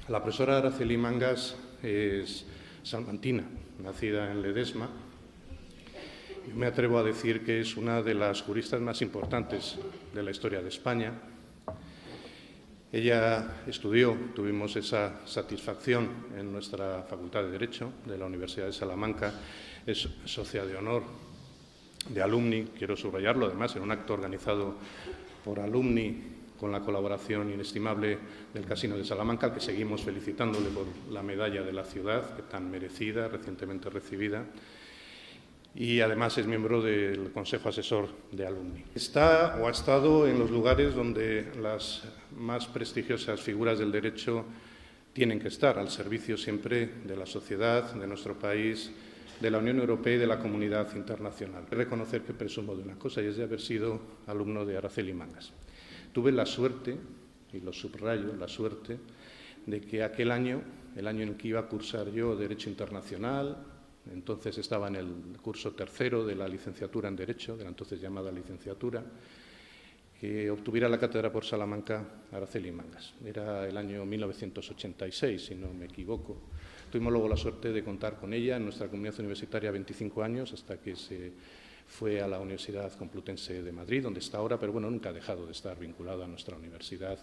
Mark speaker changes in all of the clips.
Speaker 1: La profesora Araceli Mangas es salmantina, nacida en Ledesma. Yo me atrevo a decir que es una de las juristas más importantes de la historia de España. Ella estudió, tuvimos esa satisfacción en nuestra Facultad de Derecho de la Universidad de Salamanca, es socia de honor de alumni, quiero subrayarlo además, en un acto organizado por alumni con la colaboración inestimable del Casino de Salamanca, al que seguimos felicitándole por la medalla de la ciudad, que tan merecida, recientemente recibida, y además es miembro del Consejo Asesor de Alumni. Está o ha estado en los lugares donde las más prestigiosas figuras del derecho tienen que estar, al servicio siempre de la sociedad, de nuestro país, de la Unión Europea y de la comunidad internacional. Reconocer que presumo de una cosa, y es de haber sido alumno de Araceli Mangas. Tuve la suerte, y lo subrayo, la suerte, de que aquel año, el año en el que iba a cursar yo Derecho Internacional, entonces estaba en el curso tercero de la licenciatura en Derecho, de la entonces llamada licenciatura, que obtuviera la cátedra por Salamanca Araceli Mangas. Era el año 1986, si no me equivoco. Tuvimos luego la suerte de contar con ella en nuestra comunidad universitaria 25 años, hasta que se fue a la Universidad Complutense de Madrid, donde está ahora, pero bueno, nunca ha dejado de estar vinculado a nuestra universidad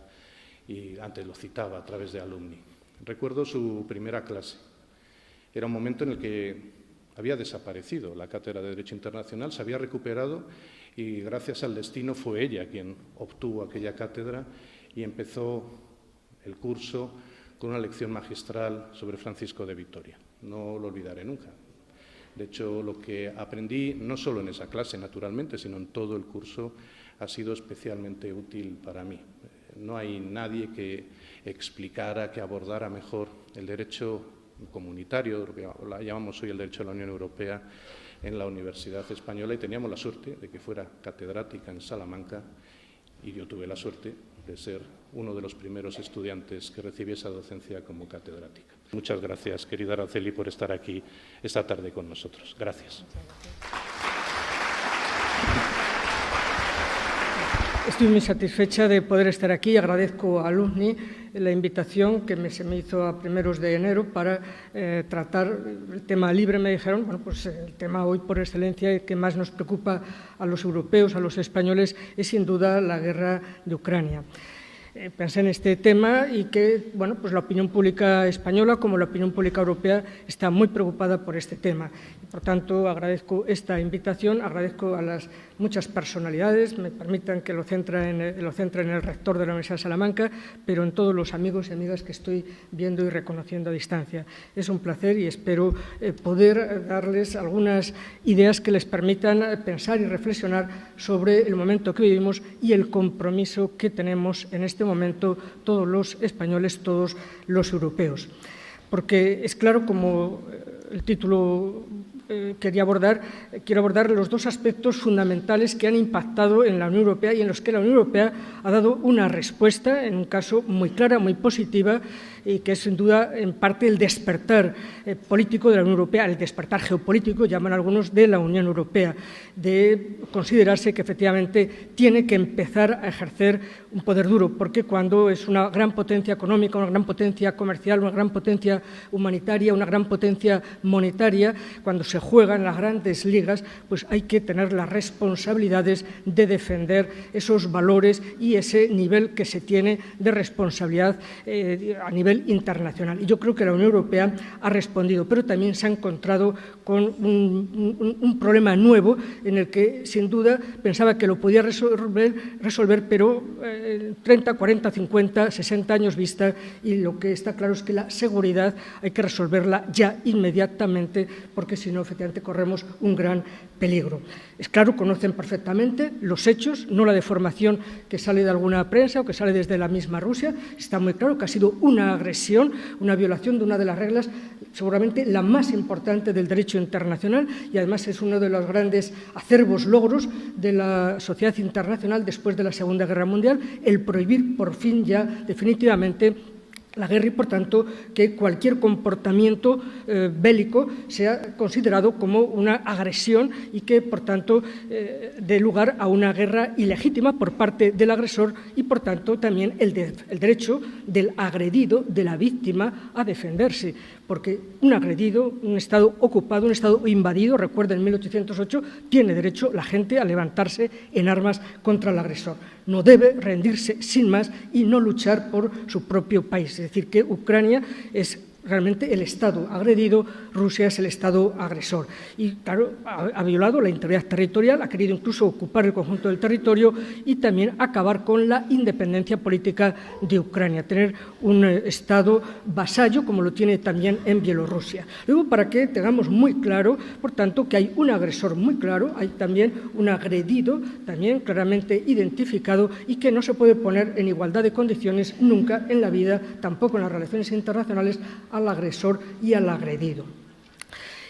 Speaker 1: y antes lo citaba a través de alumni. Recuerdo su primera clase. Era un momento en el que había desaparecido la cátedra de Derecho Internacional, se había recuperado y gracias al destino fue ella quien obtuvo aquella cátedra y empezó el curso con una lección magistral sobre Francisco de Vitoria. No lo olvidaré nunca. De hecho, lo que aprendí, no solo en esa clase, naturalmente, sino en todo el curso, ha sido especialmente útil para mí. No hay nadie que explicara, que abordara mejor el derecho comunitario, lo que llamamos hoy el derecho de la Unión Europea, en la Universidad Española, y teníamos la suerte de que fuera catedrática en Salamanca, y yo tuve la suerte de ser uno de los primeros estudiantes que recibí esa docencia como catedrática. Muchas gracias, querida Araceli, por estar aquí esta tarde con nosotros. Gracias.
Speaker 2: Estoy muy satisfecha de poder estar aquí. Agradezco a Alumni la invitación que se me hizo a primeros de enero para tratar el tema libre. Me dijeron, bueno, pues el tema hoy por excelencia que más nos preocupa a los europeos, a los españoles, es sin duda la guerra de Ucrania. Pensé en este tema y que, bueno, pues la opinión pública española como la opinión pública europea está muy preocupada por este tema. Por tanto, agradezco esta invitación, agradezco a las muchas personalidades, me permitan que lo centre en el rector de la Universidad de Salamanca, pero en todos los amigos y amigas que estoy viendo y reconociendo a distancia. Es un placer y espero poder darles algunas ideas que les permitan pensar y reflexionar sobre el momento que vivimos y el compromiso que tenemos en este momento todos los españoles, todos los europeos. Porque es claro, como el título quiero abordar los dos aspectos fundamentales que han impactado en la Unión Europea y en los que la Unión Europea ha dado una respuesta, en un caso muy clara, muy positiva, y que es sin duda en parte el despertar político de la Unión Europea, el despertar geopolítico, llaman algunos, de la Unión Europea, de considerarse que efectivamente tiene que empezar a ejercer un poder duro, porque cuando es una gran potencia económica, una gran potencia comercial, una gran potencia humanitaria, una gran potencia monetaria, cuando se juega en las grandes ligas, pues hay que tener las responsabilidades de defender esos valores y ese nivel que se tiene de responsabilidad a nivel internacional. Y yo creo que la Unión Europea ha respondido, pero también se ha encontrado con un problema nuevo en el que, sin duda, pensaba que lo podía resolver, pero 30, 40, 50, 60 años vista, y lo que está claro es que la seguridad hay que resolverla ya inmediatamente, porque si no, efectivamente, corremos un gran peligro. Es claro, conocen perfectamente los hechos, no la deformación que sale de alguna prensa o que sale desde la misma Rusia. Está muy claro que ha sido una agresión, una violación de una de las reglas, seguramente la más importante del derecho internacional, y además es uno de los grandes acervos logros de la sociedad internacional después de la Segunda Guerra Mundial, el prohibir por fin ya definitivamente la guerra y, por tanto, que cualquier comportamiento bélico sea considerado como una agresión y que, por tanto, dé lugar a una guerra ilegítima por parte del agresor y, por tanto, también el derecho del agredido, de la víctima, a defenderse. Porque un agredido, un Estado ocupado, un Estado invadido, recuerden, en 1808, tiene derecho la gente a levantarse en armas contra el agresor. No debe rendirse sin más y no luchar por su propio país. Es decir, que Ucrania es realmente el Estado agredido, Rusia es el Estado agresor. Y, claro, ha violado la integridad territorial, ha querido incluso ocupar el conjunto del territorio y también acabar con la independencia política de Ucrania, tener un Estado vasallo, como lo tiene también en Bielorrusia. Luego, para que tengamos muy claro, por tanto, que hay un agresor muy claro, hay también un agredido, también claramente identificado, y que no se puede poner en igualdad de condiciones nunca en la vida, tampoco en las relaciones internacionales, al agresor y al agredido.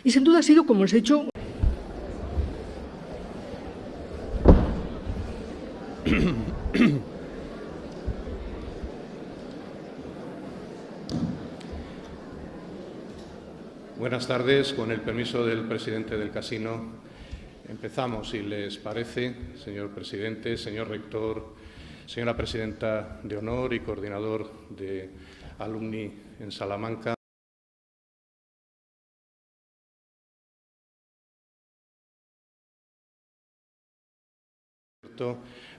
Speaker 2: Y sin duda ha sido, como os he dicho,
Speaker 1: Buenas tardes. Con el permiso del presidente del Casino, empezamos, si les parece, señor presidente, señor rector, señora presidenta de honor y coordinador de alumni en Salamanca.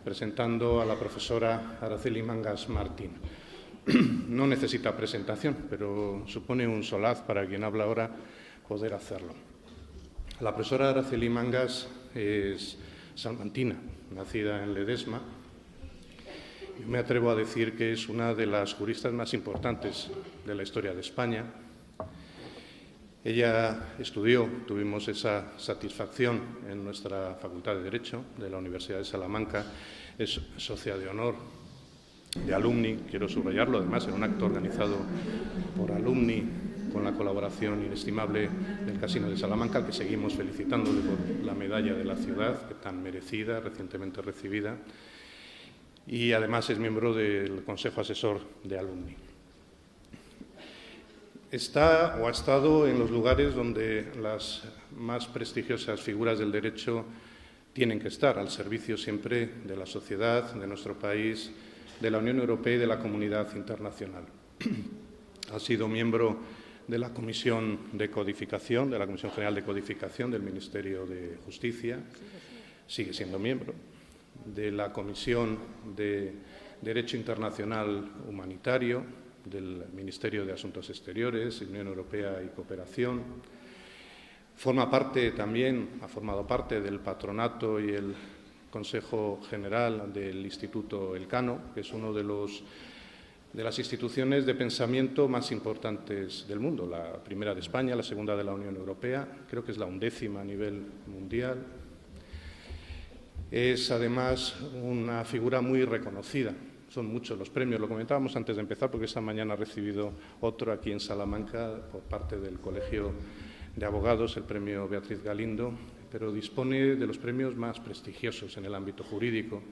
Speaker 1: Presentando a la profesora Araceli Mangas Martín. No necesita presentación, pero supone un solaz para quien habla ahora poder hacerlo. La profesora Araceli Mangas es salmantina, nacida en Ledesma. Yo me atrevo a decir que es una de las juristas más importantes de la historia de España. Ella estudió, tuvimos esa satisfacción en nuestra Facultad de Derecho de la Universidad de Salamanca, es socia de honor de alumni, quiero subrayarlo, además en un acto organizado por alumni con la colaboración inestimable del Casino de Salamanca, al que seguimos felicitándole por la medalla de la ciudad, tan merecida, recientemente recibida, y además es miembro del Consejo Asesor de Alumni. Está o ha estado en los lugares donde las más prestigiosas figuras del derecho tienen que estar, al servicio siempre de la sociedad, de nuestro país, de la Unión Europea y de la comunidad internacional. Ha sido miembro de la Comisión de Codificación, de la Comisión General de Codificación del Ministerio de Justicia, sigue siendo miembro de la Comisión de Derecho Internacional Humanitario, del Ministerio de Asuntos Exteriores, Unión Europea y Cooperación. Forma parte también, ha formado parte del patronato y el Consejo General del Instituto Elcano, que es uno de las instituciones de pensamiento más importantes del mundo, la primera de España, la segunda de la Unión Europea, creo que es la 11ª a nivel mundial. Es además una figura muy reconocida. Son muchos los premios, lo comentábamos antes de empezar, porque esta mañana ha recibido otro aquí en Salamanca por parte del Colegio de Abogados, el premio Beatriz Galindo, pero dispone de los premios más prestigiosos en el ámbito jurídico,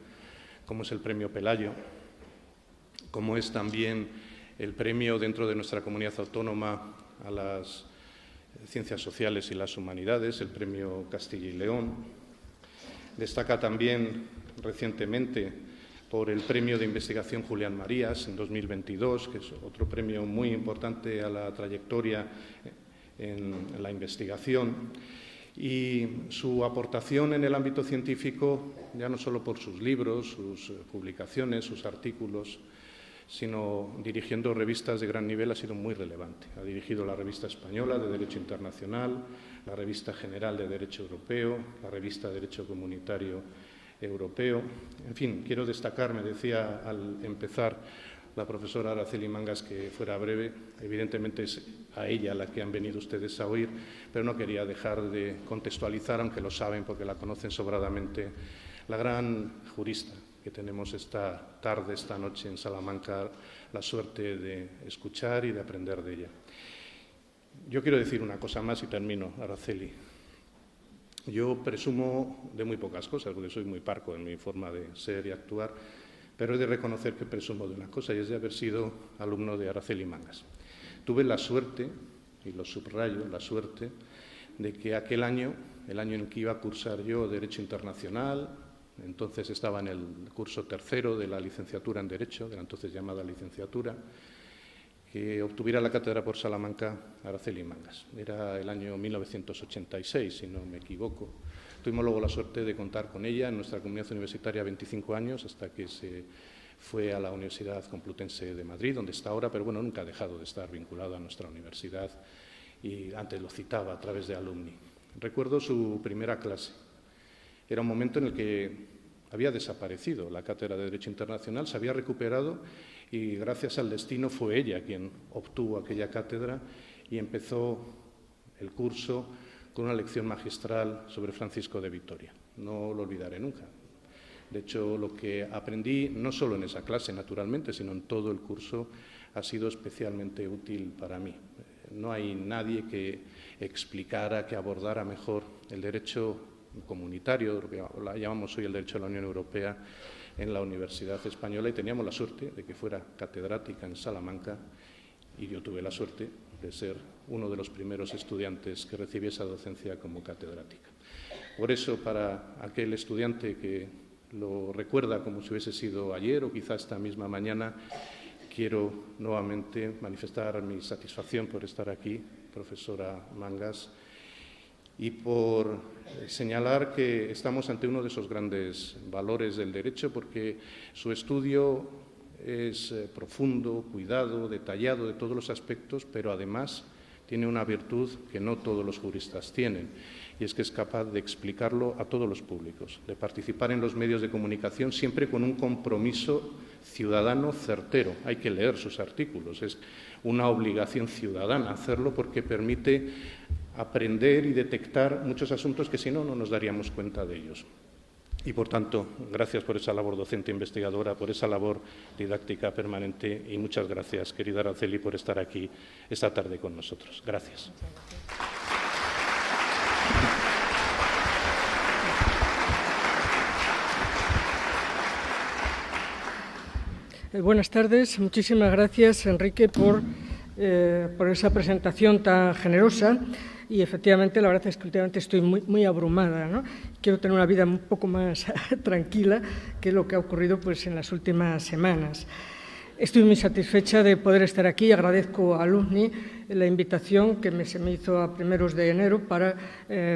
Speaker 1: como es el premio Pelayo, como es también el premio dentro de nuestra comunidad autónoma a las ciencias sociales y las humanidades, el premio Castilla y León. Destaca también recientemente por el premio de investigación Julián Marías en 2022, que es otro premio muy importante a la trayectoria en la investigación, y su aportación en el ámbito científico, ya no solo por sus libros, sus publicaciones, sus artículos, sino dirigiendo revistas de gran nivel, ha sido muy relevante. Ha dirigido la Revista Española de Derecho Internacional, la Revista General de Derecho Europeo, la Revista de Derecho Comunitario Europeo. En fin, quiero destacar, me decía al empezar la profesora Araceli Mangas que fuera breve, evidentemente es a ella la que han venido ustedes a oír, pero no quería dejar de contextualizar, aunque lo saben porque la conocen sobradamente, la gran jurista que tenemos esta tarde, esta noche en Salamanca, la suerte de escuchar y de aprender de ella. Yo quiero decir una cosa más y termino, Araceli. Yo presumo de muy pocas cosas, porque soy muy parco en mi forma de ser y actuar, pero he de reconocer que presumo de una cosa, y es de haber sido alumno de Araceli Mangas. Tuve la suerte, y lo subrayo, la suerte, de que aquel año, el año en que iba a cursar yo Derecho Internacional, entonces estaba en el curso tercero de la licenciatura en Derecho, de la entonces llamada licenciatura, que obtuviera la cátedra por Salamanca Araceli Mangas. Era el año 1986, si no me equivoco. Tuvimos luego la suerte de contar con ella en nuestra comunidad universitaria 25 años, hasta que se fue a la Universidad Complutense de Madrid, donde está ahora, pero bueno, nunca ha dejado de estar vinculada a nuestra universidad, y antes lo citaba a través de alumni. Recuerdo su primera clase. Era un momento en el que había desaparecido la cátedra de Derecho Internacional, se había recuperado y gracias al destino fue ella quien obtuvo aquella cátedra y empezó el curso con una lección magistral sobre Francisco de Vitoria. No lo olvidaré nunca. De hecho, lo que aprendí, no solo en esa clase, naturalmente, sino en todo el curso, ha sido especialmente útil para mí. No hay nadie que explicara, que abordara mejor el derecho comunitario, lo que llamamos hoy el derecho de la Unión Europea, en la Universidad Española, y teníamos la suerte de que fuera catedrática en Salamanca, y yo tuve la suerte de ser uno de los primeros estudiantes que recibí esa docencia como catedrática. Por eso, para aquel estudiante que lo recuerda como si hubiese sido ayer o quizá esta misma mañana, quiero nuevamente manifestar mi satisfacción por estar aquí, profesora Mangas, y por señalar que estamos ante uno de esos grandes valores del derecho, porque su estudio es profundo, cuidado, detallado de todos los aspectos, pero además tiene una virtud que no todos los juristas tienen, y es que es capaz de explicarlo a todos los públicos, de participar en los medios de comunicación siempre con un compromiso ciudadano certero. Hay que leer sus artículos, es una obligación ciudadana hacerlo porque permite aprender y detectar muchos asuntos que si no, no nos daríamos cuenta de ellos. Y, por tanto, gracias por esa labor docente investigadora, por esa labor didáctica permanente y muchas gracias, querida Araceli, por estar aquí esta tarde con nosotros. Gracias.
Speaker 2: Buenas tardes. Muchísimas gracias, Enrique, por esa presentación tan generosa. Y, efectivamente, la verdad es que últimamente estoy muy abrumada, ¿no? Quiero tener una vida un poco más tranquila que lo que ha ocurrido pues, en las últimas semanas. Estoy muy satisfecha de poder estar aquí. Agradezco a Alumni la invitación que se me hizo a primeros de enero para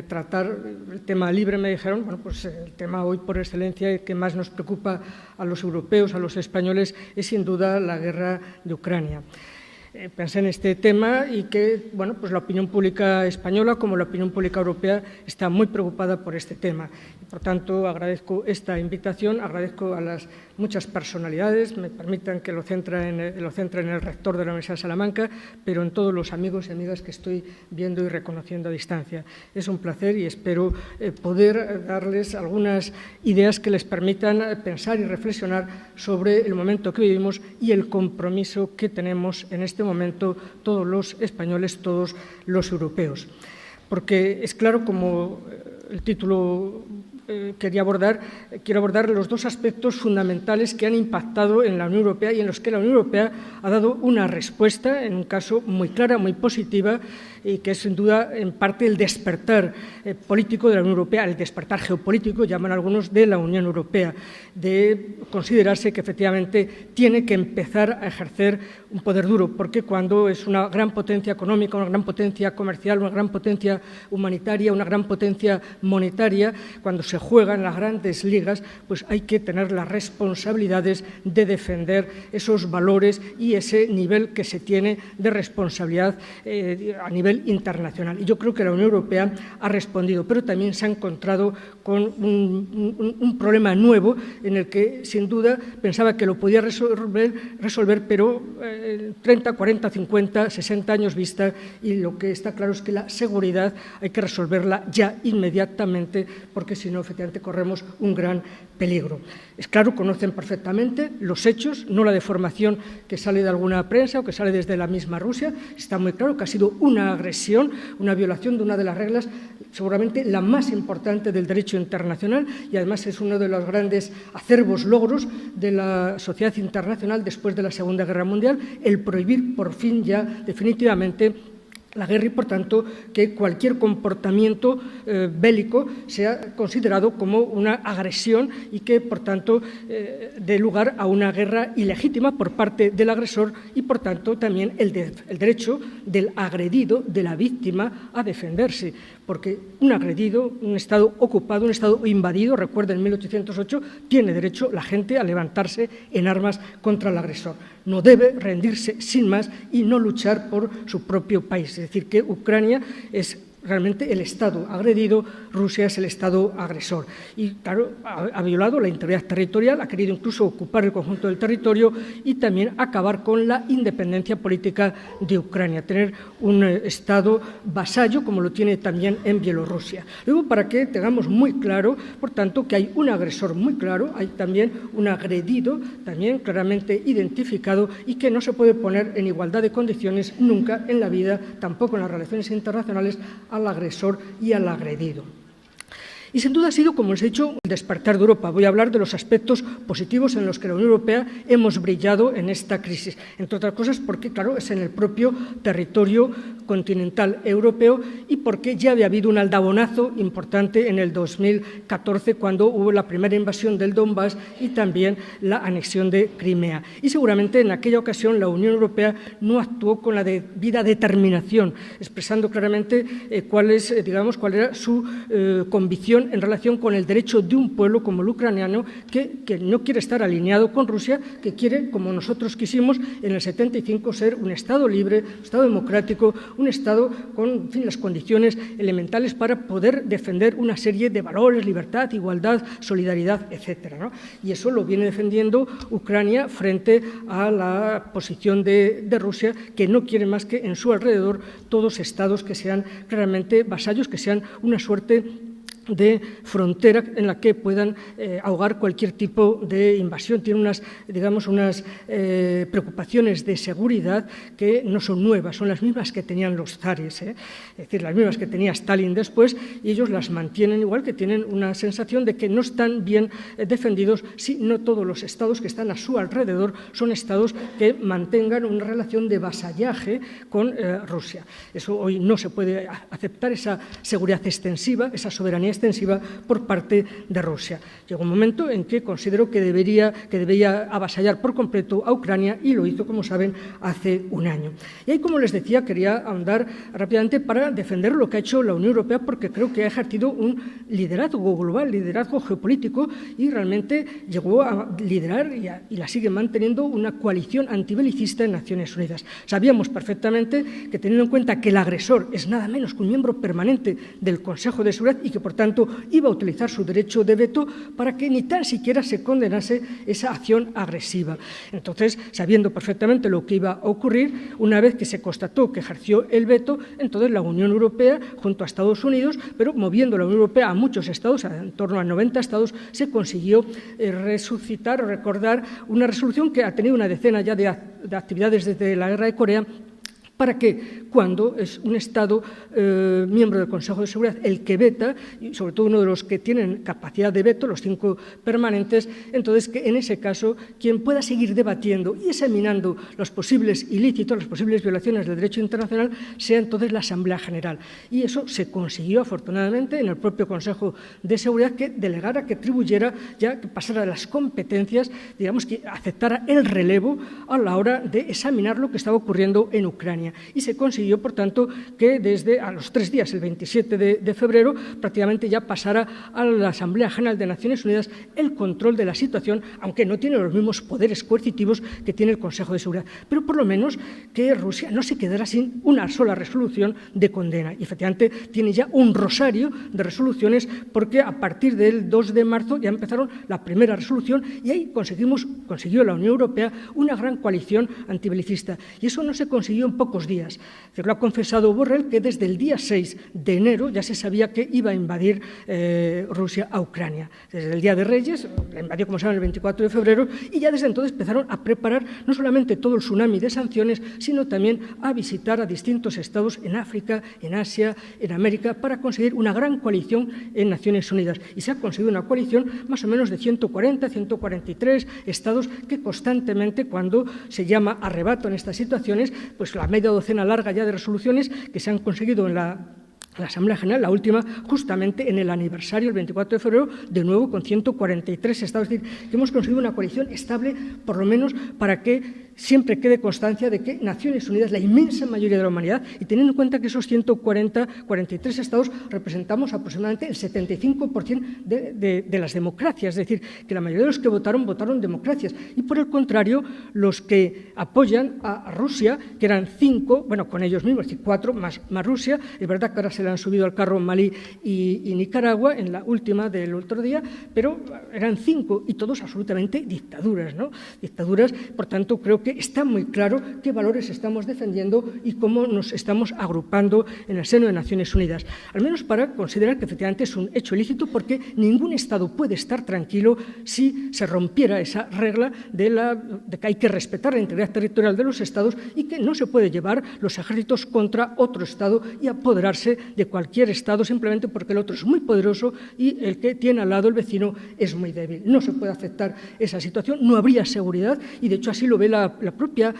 Speaker 2: tratar el tema libre, me dijeron, bueno, pues el tema hoy por excelencia que más nos preocupa a los europeos, a los españoles, es sin duda la guerra de Ucrania. Pensé en este tema y que, bueno, pues la opinión pública española como la opinión pública europea está muy preocupada por este tema. Por tanto, agradezco esta invitación, agradezco a las muchas personalidades, me permitan que lo centre en el rector de la Universidad de Salamanca, pero en todos los amigos y amigas que estoy viendo y reconociendo a distancia. Es un placer y espero poder darles algunas ideas que les permitan pensar y reflexionar sobre el momento que vivimos y el compromiso que tenemos en este momento todos los españoles, todos los europeos. Porque es claro, como el título quiero abordar los dos aspectos fundamentales que han impactado en la Unión Europea y en los que la Unión Europea ha dado una respuesta, en un caso muy clara, muy positiva, y que es sin duda en parte el despertar político de la Unión Europea, el despertar geopolítico, llaman algunos, de la Unión Europea, de considerarse que efectivamente tiene que empezar a ejercer un poder duro, porque cuando es una gran potencia económica, una gran potencia comercial, una gran potencia humanitaria, una gran potencia monetaria, cuando se juega en las grandes ligas, pues hay que tener las responsabilidades de defender esos valores y ese nivel que se tiene de responsabilidad a nivel internacional. Y yo creo que la Unión Europea ha respondido, pero también se ha encontrado con un problema nuevo en el que, sin duda, pensaba que lo podía resolver, pero 30, 40, 50, 60 años vista, y lo que está claro es que la seguridad hay que resolverla ya inmediatamente, porque si no, efectivamente, corremos un gran peligro. Es claro, conocen perfectamente los hechos, no la deformación que sale de alguna prensa o que sale desde la misma Rusia. Está muy claro que ha sido una agresión agresión, una violación de una de las reglas, seguramente la más importante del derecho internacional, y además es uno de los grandes acervos logros de la sociedad internacional después de la Segunda Guerra Mundial, el prohibir por fin ya definitivamente la guerra y, por tanto, que cualquier comportamiento bélico sea considerado como una agresión y que, por tanto, dé lugar a una guerra ilegítima por parte del agresor y, por tanto, también el derecho del agredido, de la víctima, a defenderse. Porque un agredido, un Estado ocupado, un Estado invadido, recuerda en 1808, tiene derecho la gente a levantarse en armas contra el agresor. No debe rendirse sin más y no luchar por su propio país. Es decir, que Ucrania es realmente el Estado agredido, Rusia es el Estado agresor. Y, claro, ha violado la integridad territorial, ha querido incluso ocupar el conjunto del territorio y también acabar con la independencia política de Ucrania, tener un Estado vasallo, como lo tiene también en Bielorrusia. Luego, para que tengamos muy claro, por tanto, que hay un agresor muy claro, hay también un agredido, también claramente identificado, y que no se puede poner en igualdad de condiciones nunca en la vida, tampoco en las relaciones internacionales, al agresor y al agredido. Y sin duda ha sido, como les he dicho, el despertar de Europa. Voy a hablar de los aspectos positivos en los que la Unión Europea hemos brillado en esta crisis, entre otras cosas porque, claro, es en el propio territorio continental europeo y porque ya había habido un aldabonazo importante en el 2014 cuando hubo la primera invasión del Donbass y también la anexión de Crimea. Y seguramente en aquella ocasión la Unión Europea no actuó con la debida determinación, expresando claramente cuál era su convicción en relación con el derecho de un pueblo como el ucraniano que no quiere estar alineado con Rusia, que quiere, como nosotros quisimos en el 75, ser un Estado libre, un Estado democrático, un Estado con, en fin, las condiciones elementales para poder defender una serie de valores, libertad, igualdad, solidaridad, etcétera, ¿no? Y eso lo viene defendiendo Ucrania frente a la posición de Rusia, que no quiere más que en su alrededor todos estados que sean claramente vasallos, que sean una suerte de frontera en la que puedan ahogar cualquier tipo de invasión. Tiene unas preocupaciones de seguridad que no son nuevas, son las mismas que tenían los zares, es decir, las mismas que tenía Stalin después, y ellos las mantienen igual, que tienen una sensación de que no están bien defendidos si no todos los estados que están a su alrededor son estados que mantengan una relación de vasallaje con Rusia. Eso hoy no se puede aceptar, esa seguridad extensiva, esa soberanía extensiva por parte de Rusia. Llegó un momento en que consideró que debía avasallar por completo a Ucrania y lo hizo, como saben, hace un año. Y ahí, como les decía, quería ahondar rápidamente para defender lo que ha hecho la Unión Europea, porque creo que ha ejercido un liderazgo global, liderazgo geopolítico, y realmente llegó a liderar y la sigue manteniendo una coalición antibelicista en Naciones Unidas. Sabíamos perfectamente que, teniendo en cuenta que el agresor es nada menos que un miembro permanente del Consejo de Seguridad y que, por tanto, iba a utilizar su derecho de veto para que ni tan siquiera se condenase esa acción agresiva. Entonces, sabiendo perfectamente lo que iba a ocurrir, una vez que se constató que ejerció el veto, entonces la Unión Europea, junto a Estados Unidos, pero moviendo la Unión Europea a muchos estados, en torno a 90 estados, se consiguió resucitar o recordar una resolución que ha tenido una decena ya de actividades desde la guerra de Corea, para que cuando es un Estado miembro del Consejo de Seguridad el que veta, y sobre todo uno de los que tienen capacidad de veto, los 5 permanentes, entonces que en ese caso quien pueda seguir debatiendo y examinando los posibles ilícitos, las posibles violaciones del derecho internacional, sea entonces la Asamblea General. Y eso se consiguió afortunadamente en el propio Consejo de Seguridad, que delegara, que atribuyera, ya que pasara las competencias, digamos que aceptara el relevo a la hora de examinar lo que estaba ocurriendo en Ucrania. Y se consiguió, por tanto, que desde a los 3 días, el 27 de febrero, prácticamente ya pasara a la Asamblea General de Naciones Unidas el control de la situación, aunque no tiene los mismos poderes coercitivos que tiene el Consejo de Seguridad. Pero por lo menos que Rusia no se quedara sin una sola resolución de condena. Y efectivamente tiene ya un rosario de resoluciones, porque a partir del 2 de marzo ya empezaron la primera resolución y ahí consiguió la Unión Europea una gran coalición antibelicista. Y eso no se consiguió en pocos pocos días. Lo ha confesado Borrell que desde el día 6 de enero ya se sabía que iba a invadir Rusia a Ucrania. Desde el Día de Reyes, la invadió, como saben, el 24 de febrero, y ya desde entonces empezaron a preparar no solamente todo el tsunami de sanciones, sino también a visitar a distintos estados en África, en Asia, en América, para conseguir una gran coalición en Naciones Unidas. Y se ha conseguido una coalición más o menos de 140, 143 estados que constantemente, cuando se llama arrebato en estas situaciones, pues la media docena larga ya de resoluciones que se han conseguido en la Asamblea General, la última justamente en el aniversario, el 24 de febrero, de nuevo con 143 estados. Es decir, que hemos conseguido una coalición estable, por lo menos para que siempre quede constancia de que Naciones Unidas, la inmensa mayoría de la humanidad, y teniendo en cuenta que esos 43 estados representamos aproximadamente el 75% de las democracias, es decir, que la mayoría de los que votaron democracias. Y por el contrario, los que apoyan a Rusia, que eran 5, bueno, con ellos mismos, es decir, 4 más Rusia, es verdad que ahora se le han subido al carro Malí y Nicaragua en la última del otro día, pero eran 5 y todos absolutamente dictaduras, ¿no? Dictaduras, por tanto, creo que está muy claro qué valores estamos defendiendo y cómo nos estamos agrupando en el seno de Naciones Unidas. Al menos para considerar que efectivamente es un hecho ilícito, porque ningún Estado puede estar tranquilo si se rompiera esa regla de que hay que respetar la integridad territorial de los Estados y que no se puede llevar los ejércitos contra otro Estado y apoderarse de cualquier Estado simplemente porque el otro es muy poderoso y el que tiene al lado, el vecino, es muy débil. No se puede aceptar esa situación, no habría seguridad y de hecho así lo ve la propia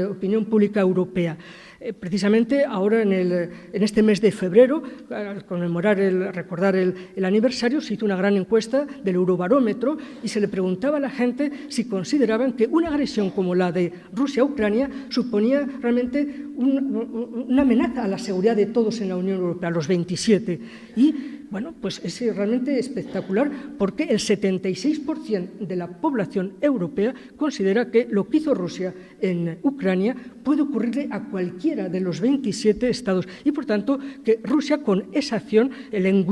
Speaker 2: opinión pública europea. Precisamente ahora en este mes de febrero, al recordar el aniversario, se hizo una gran encuesta del Eurobarómetro y se le preguntaba a la gente si consideraban que una agresión como la de Rusia a Ucrania suponía realmente una amenaza a la seguridad de todos en la Unión Europea, los 27. Y bueno, pues es realmente espectacular porque el 76% de la población europea considera que lo que hizo Rusia en Ucrania puede ocurrirle a cualquiera de los 27 estados y, por tanto, que Rusia con esa acción, el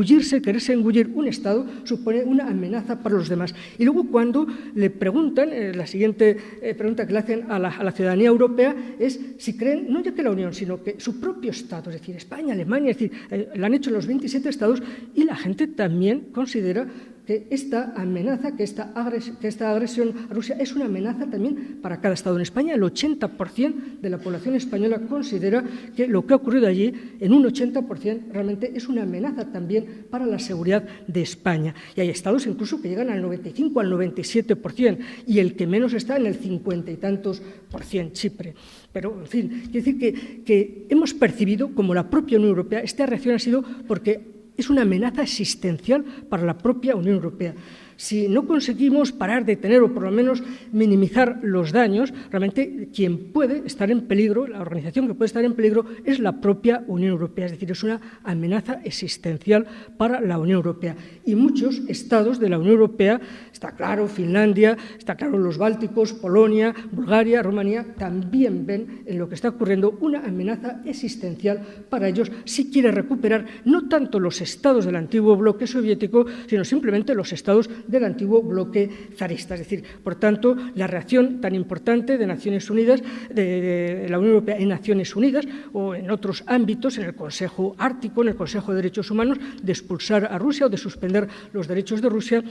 Speaker 2: quererse engullir un estado, supone una amenaza para los demás. Y luego cuando le preguntan, la siguiente pregunta que le hacen a la ciudadanía europea es si creen, no ya que la Unión, sino que su propio estado, es decir, España, Alemania, es decir, lo han hecho los 27 estados y la gente también considera que esta amenaza, que esta agresión a Rusia es una amenaza también para cada Estado. En España el 80% de la población española considera que lo que ha ocurrido allí, en un 80%, realmente es una amenaza también para la seguridad de España. Y hay Estados incluso que llegan al 95%, al 97%, y el que menos está en el 50 y tantos %, Chipre. Pero, en fin, quiero decir que hemos percibido, como la propia Unión Europea, esta reacción ha sido porque es una amenaza existencial para la propia Unión Europea. Si no conseguimos parar, detener o por lo menos minimizar los daños, realmente quien puede estar en peligro, la organización que puede estar en peligro es la propia Unión Europea, es decir, es una amenaza existencial para la Unión Europea. Y muchos estados de la Unión Europea, está claro, Finlandia, está claro los Bálticos, Polonia, Bulgaria, Rumanía, también ven en lo que está ocurriendo una amenaza existencial para ellos si quiere recuperar no tanto los estados del antiguo bloque soviético, sino simplemente los estados del antiguo bloque zarista. Es decir, por tanto, la reacción tan importante de Naciones Unidas, de la Unión Europea en Naciones Unidas o en otros ámbitos, en el Consejo Ártico, en el Consejo de Derechos Humanos, de expulsar a Rusia o de suspender los derechos de Rusia,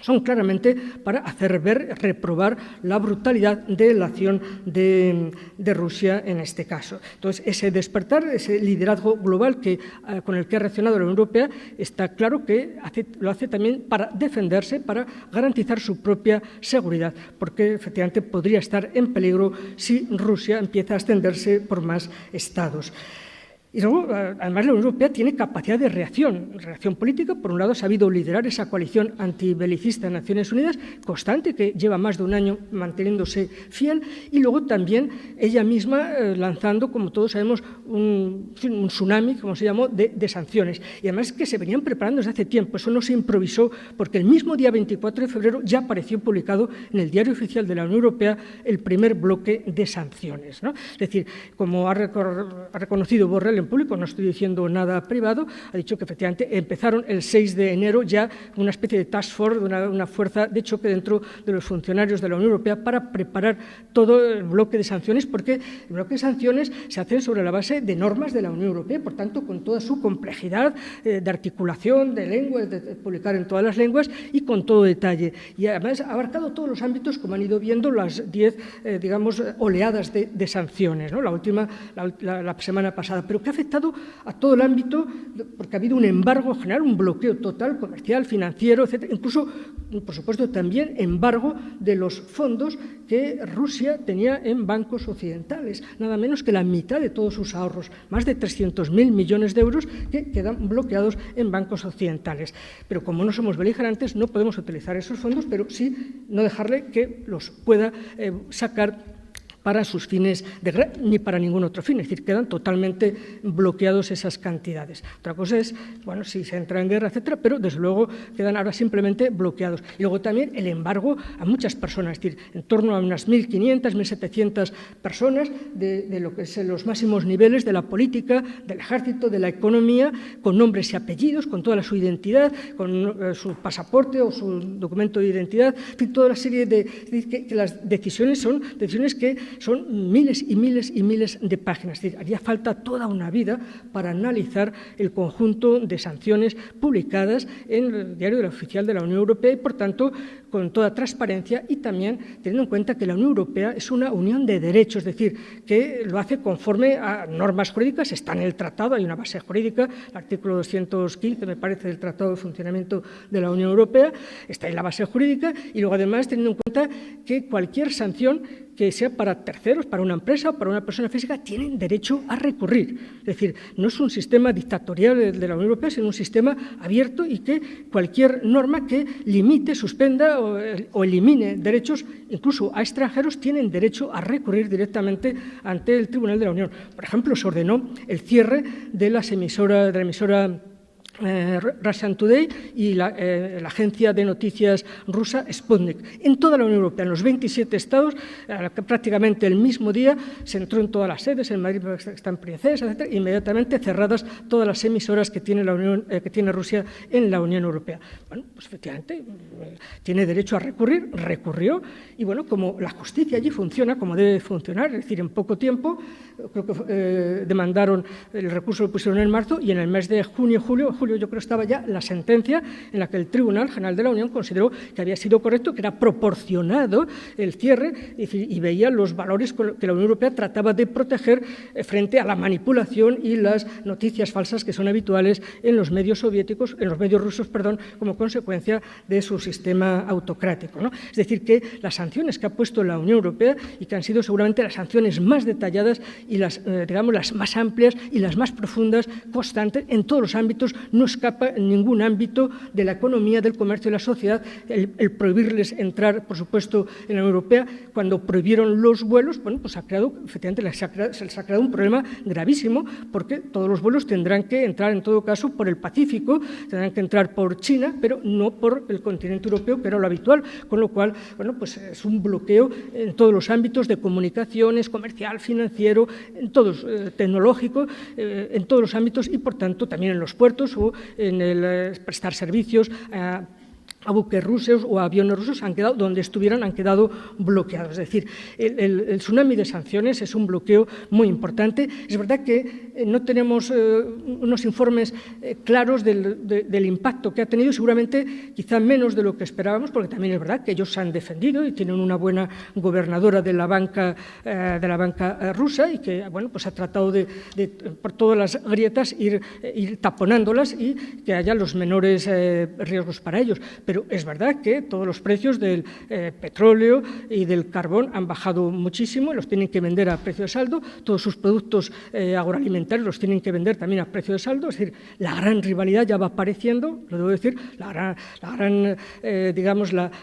Speaker 2: son claramente para hacer ver, reprobar la brutalidad de la acción de Rusia en este caso. Entonces, ese despertar, ese liderazgo global con el que ha reaccionado la Unión Europea, está claro que lo hace también para defenderse, para garantizar su propia seguridad, porque efectivamente podría estar en peligro si Rusia empieza a extenderse por más estados. Y luego, además, la Unión Europea tiene capacidad de reacción política. Por un lado, ha sabido liderar esa coalición antibelicista de Naciones Unidas, constante, que lleva más de un año manteniéndose fiel, y luego también ella misma lanzando, como todos sabemos, un tsunami, como se llamó, de sanciones. Y además que se venían preparando desde hace tiempo, eso no se improvisó, porque el mismo día 24 de febrero ya apareció publicado en el Diario Oficial de la Unión Europea el primer bloque de sanciones, ¿no? Es decir, como ha reconocido Borrell en público, no estoy diciendo nada privado, ha dicho que efectivamente empezaron el 6 de enero ya una especie de task force, una fuerza de choque dentro de los funcionarios de la Unión Europea para preparar todo el bloque de sanciones, porque el bloque de sanciones se hace sobre la base de normas de la Unión Europea, por tanto, con toda su complejidad de articulación, de lenguas, de publicar en todas las lenguas y con todo detalle. Y además ha abarcado todos los ámbitos, como han ido viendo, las 10, digamos, oleadas de sanciones, ¿no? La última, la semana pasada, pero que ha afectado a todo el ámbito, porque ha habido un embargo general, un bloqueo total, comercial, financiero, etcétera, incluso, por supuesto, también embargo de los fondos que Rusia tenía en bancos occidentales, nada menos que la mitad de todos sus ahorros, más de 300.000 millones de euros que quedan bloqueados en bancos occidentales. Pero como no somos beligerantes, no podemos utilizar esos fondos, pero sí no dejarle que los pueda sacar para sus fines de guerra, ni para ningún otro fin, es decir, quedan totalmente bloqueados esas cantidades. Otra cosa es, bueno, si se entra en guerra, etcétera, pero desde luego quedan ahora simplemente bloqueados. Y luego también el embargo a muchas personas, es decir, en torno a unas 1.500, 1.700 personas de lo que son los máximos niveles de la política, del ejército, de la economía, con nombres y apellidos, con toda su identidad, con su pasaporte o su documento de identidad, en fin, toda la serie de que las decisiones son decisiones que son miles y miles y miles de páginas. Es decir, haría falta toda una vida para analizar el conjunto de sanciones publicadas en el Diario Oficial de la Unión Europea y, por tanto, con toda transparencia y también teniendo en cuenta que la Unión Europea es una unión de derechos, es decir, que lo hace conforme a normas jurídicas, está en el tratado, hay una base jurídica, el artículo 215, me parece, del Tratado de Funcionamiento de la Unión Europea, está en la base jurídica y luego además teniendo en cuenta que cualquier sanción que sea para terceros, para una empresa o para una persona física, tienen derecho a recurrir. Es decir, no es un sistema dictatorial de la Unión Europea, sino un sistema abierto y que cualquier norma que limite, suspenda o elimine derechos, incluso a extranjeros, tienen derecho a recurrir directamente ante el Tribunal de la Unión. Por ejemplo, se ordenó el cierre de la emisora Russian Today y la agencia de noticias rusa Sputnik. En toda la Unión Europea, en los 27 estados, prácticamente el mismo día se entró en todas las sedes, en Madrid están Princesa, etcétera, inmediatamente cerradas todas las emisoras que tiene que tiene Rusia en la Unión Europea. Bueno, pues efectivamente tiene derecho a recurrir, recurrió, y bueno, como la justicia allí funciona como debe funcionar, es decir, en poco tiempo, creo que demandaron, el recurso lo pusieron en marzo, y en el mes de julio yo creo estaba ya la sentencia en la que el Tribunal General de la Unión consideró que había sido correcto, que era proporcionado el cierre y veía los valores que la Unión Europea trataba de proteger frente a la manipulación y las noticias falsas que son habituales en los medios soviéticos, en los medios rusos, perdón, como consecuencia de su sistema autocrático, ¿no? Es decir, que las sanciones que ha puesto la Unión Europea y que han sido seguramente las sanciones más detalladas y las, digamos, las más amplias y las más profundas, constantes, en todos los ámbitos, no escapa en ningún ámbito de la economía, del comercio y la sociedad el prohibirles entrar, por supuesto, en la Unión Europea. Cuando prohibieron los vuelos, bueno, pues efectivamente se les ha creado un problema gravísimo, porque todos los vuelos tendrán que entrar, en todo caso, por el Pacífico, tendrán que entrar por China, pero no por el continente europeo, que era lo habitual, con lo cual, bueno, pues es un bloqueo en todos los ámbitos de comunicaciones, comercial, financiero, en todos, tecnológico, en todos los ámbitos y, por tanto, también en los puertos o en el prestar servicios a buques rusos o a aviones rusos donde estuvieran han quedado bloqueados. Es decir, el tsunami de sanciones es un bloqueo muy importante. Es verdad que no tenemos unos informes claros del impacto que ha tenido, seguramente quizá menos de lo que esperábamos, porque también es verdad que ellos se han defendido y tienen una buena gobernadora de la banca rusa y que, bueno, pues ha tratado de por todas las grietas ir taponándolas y que haya los menores riesgos para ellos. Pero es verdad que todos los precios del petróleo y del carbón han bajado muchísimo, los tienen que vender a precio de saldo, todos sus productos agroalimentarios los tienen que vender también a precio de saldo, es decir, la gran rivalidad ya va apareciendo, lo debo decir, la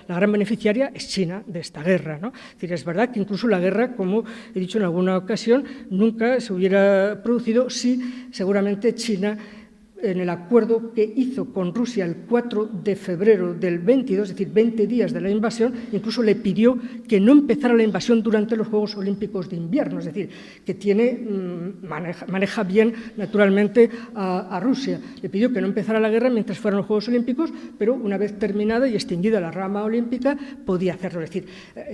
Speaker 2: gran beneficiaria es China de esta guerra, ¿no? Es decir, es verdad que incluso la guerra, como he dicho en alguna ocasión, nunca se hubiera producido si seguramente China en el acuerdo que hizo con Rusia el 4 de febrero del 22, es decir, 20 días de la invasión, incluso le pidió que no empezara la invasión durante los Juegos Olímpicos de invierno, es decir, que maneja bien, naturalmente, a Rusia. Le pidió que no empezara la guerra mientras fueran los Juegos Olímpicos, pero una vez terminada y extinguida la rama olímpica, podía hacerlo. Es decir,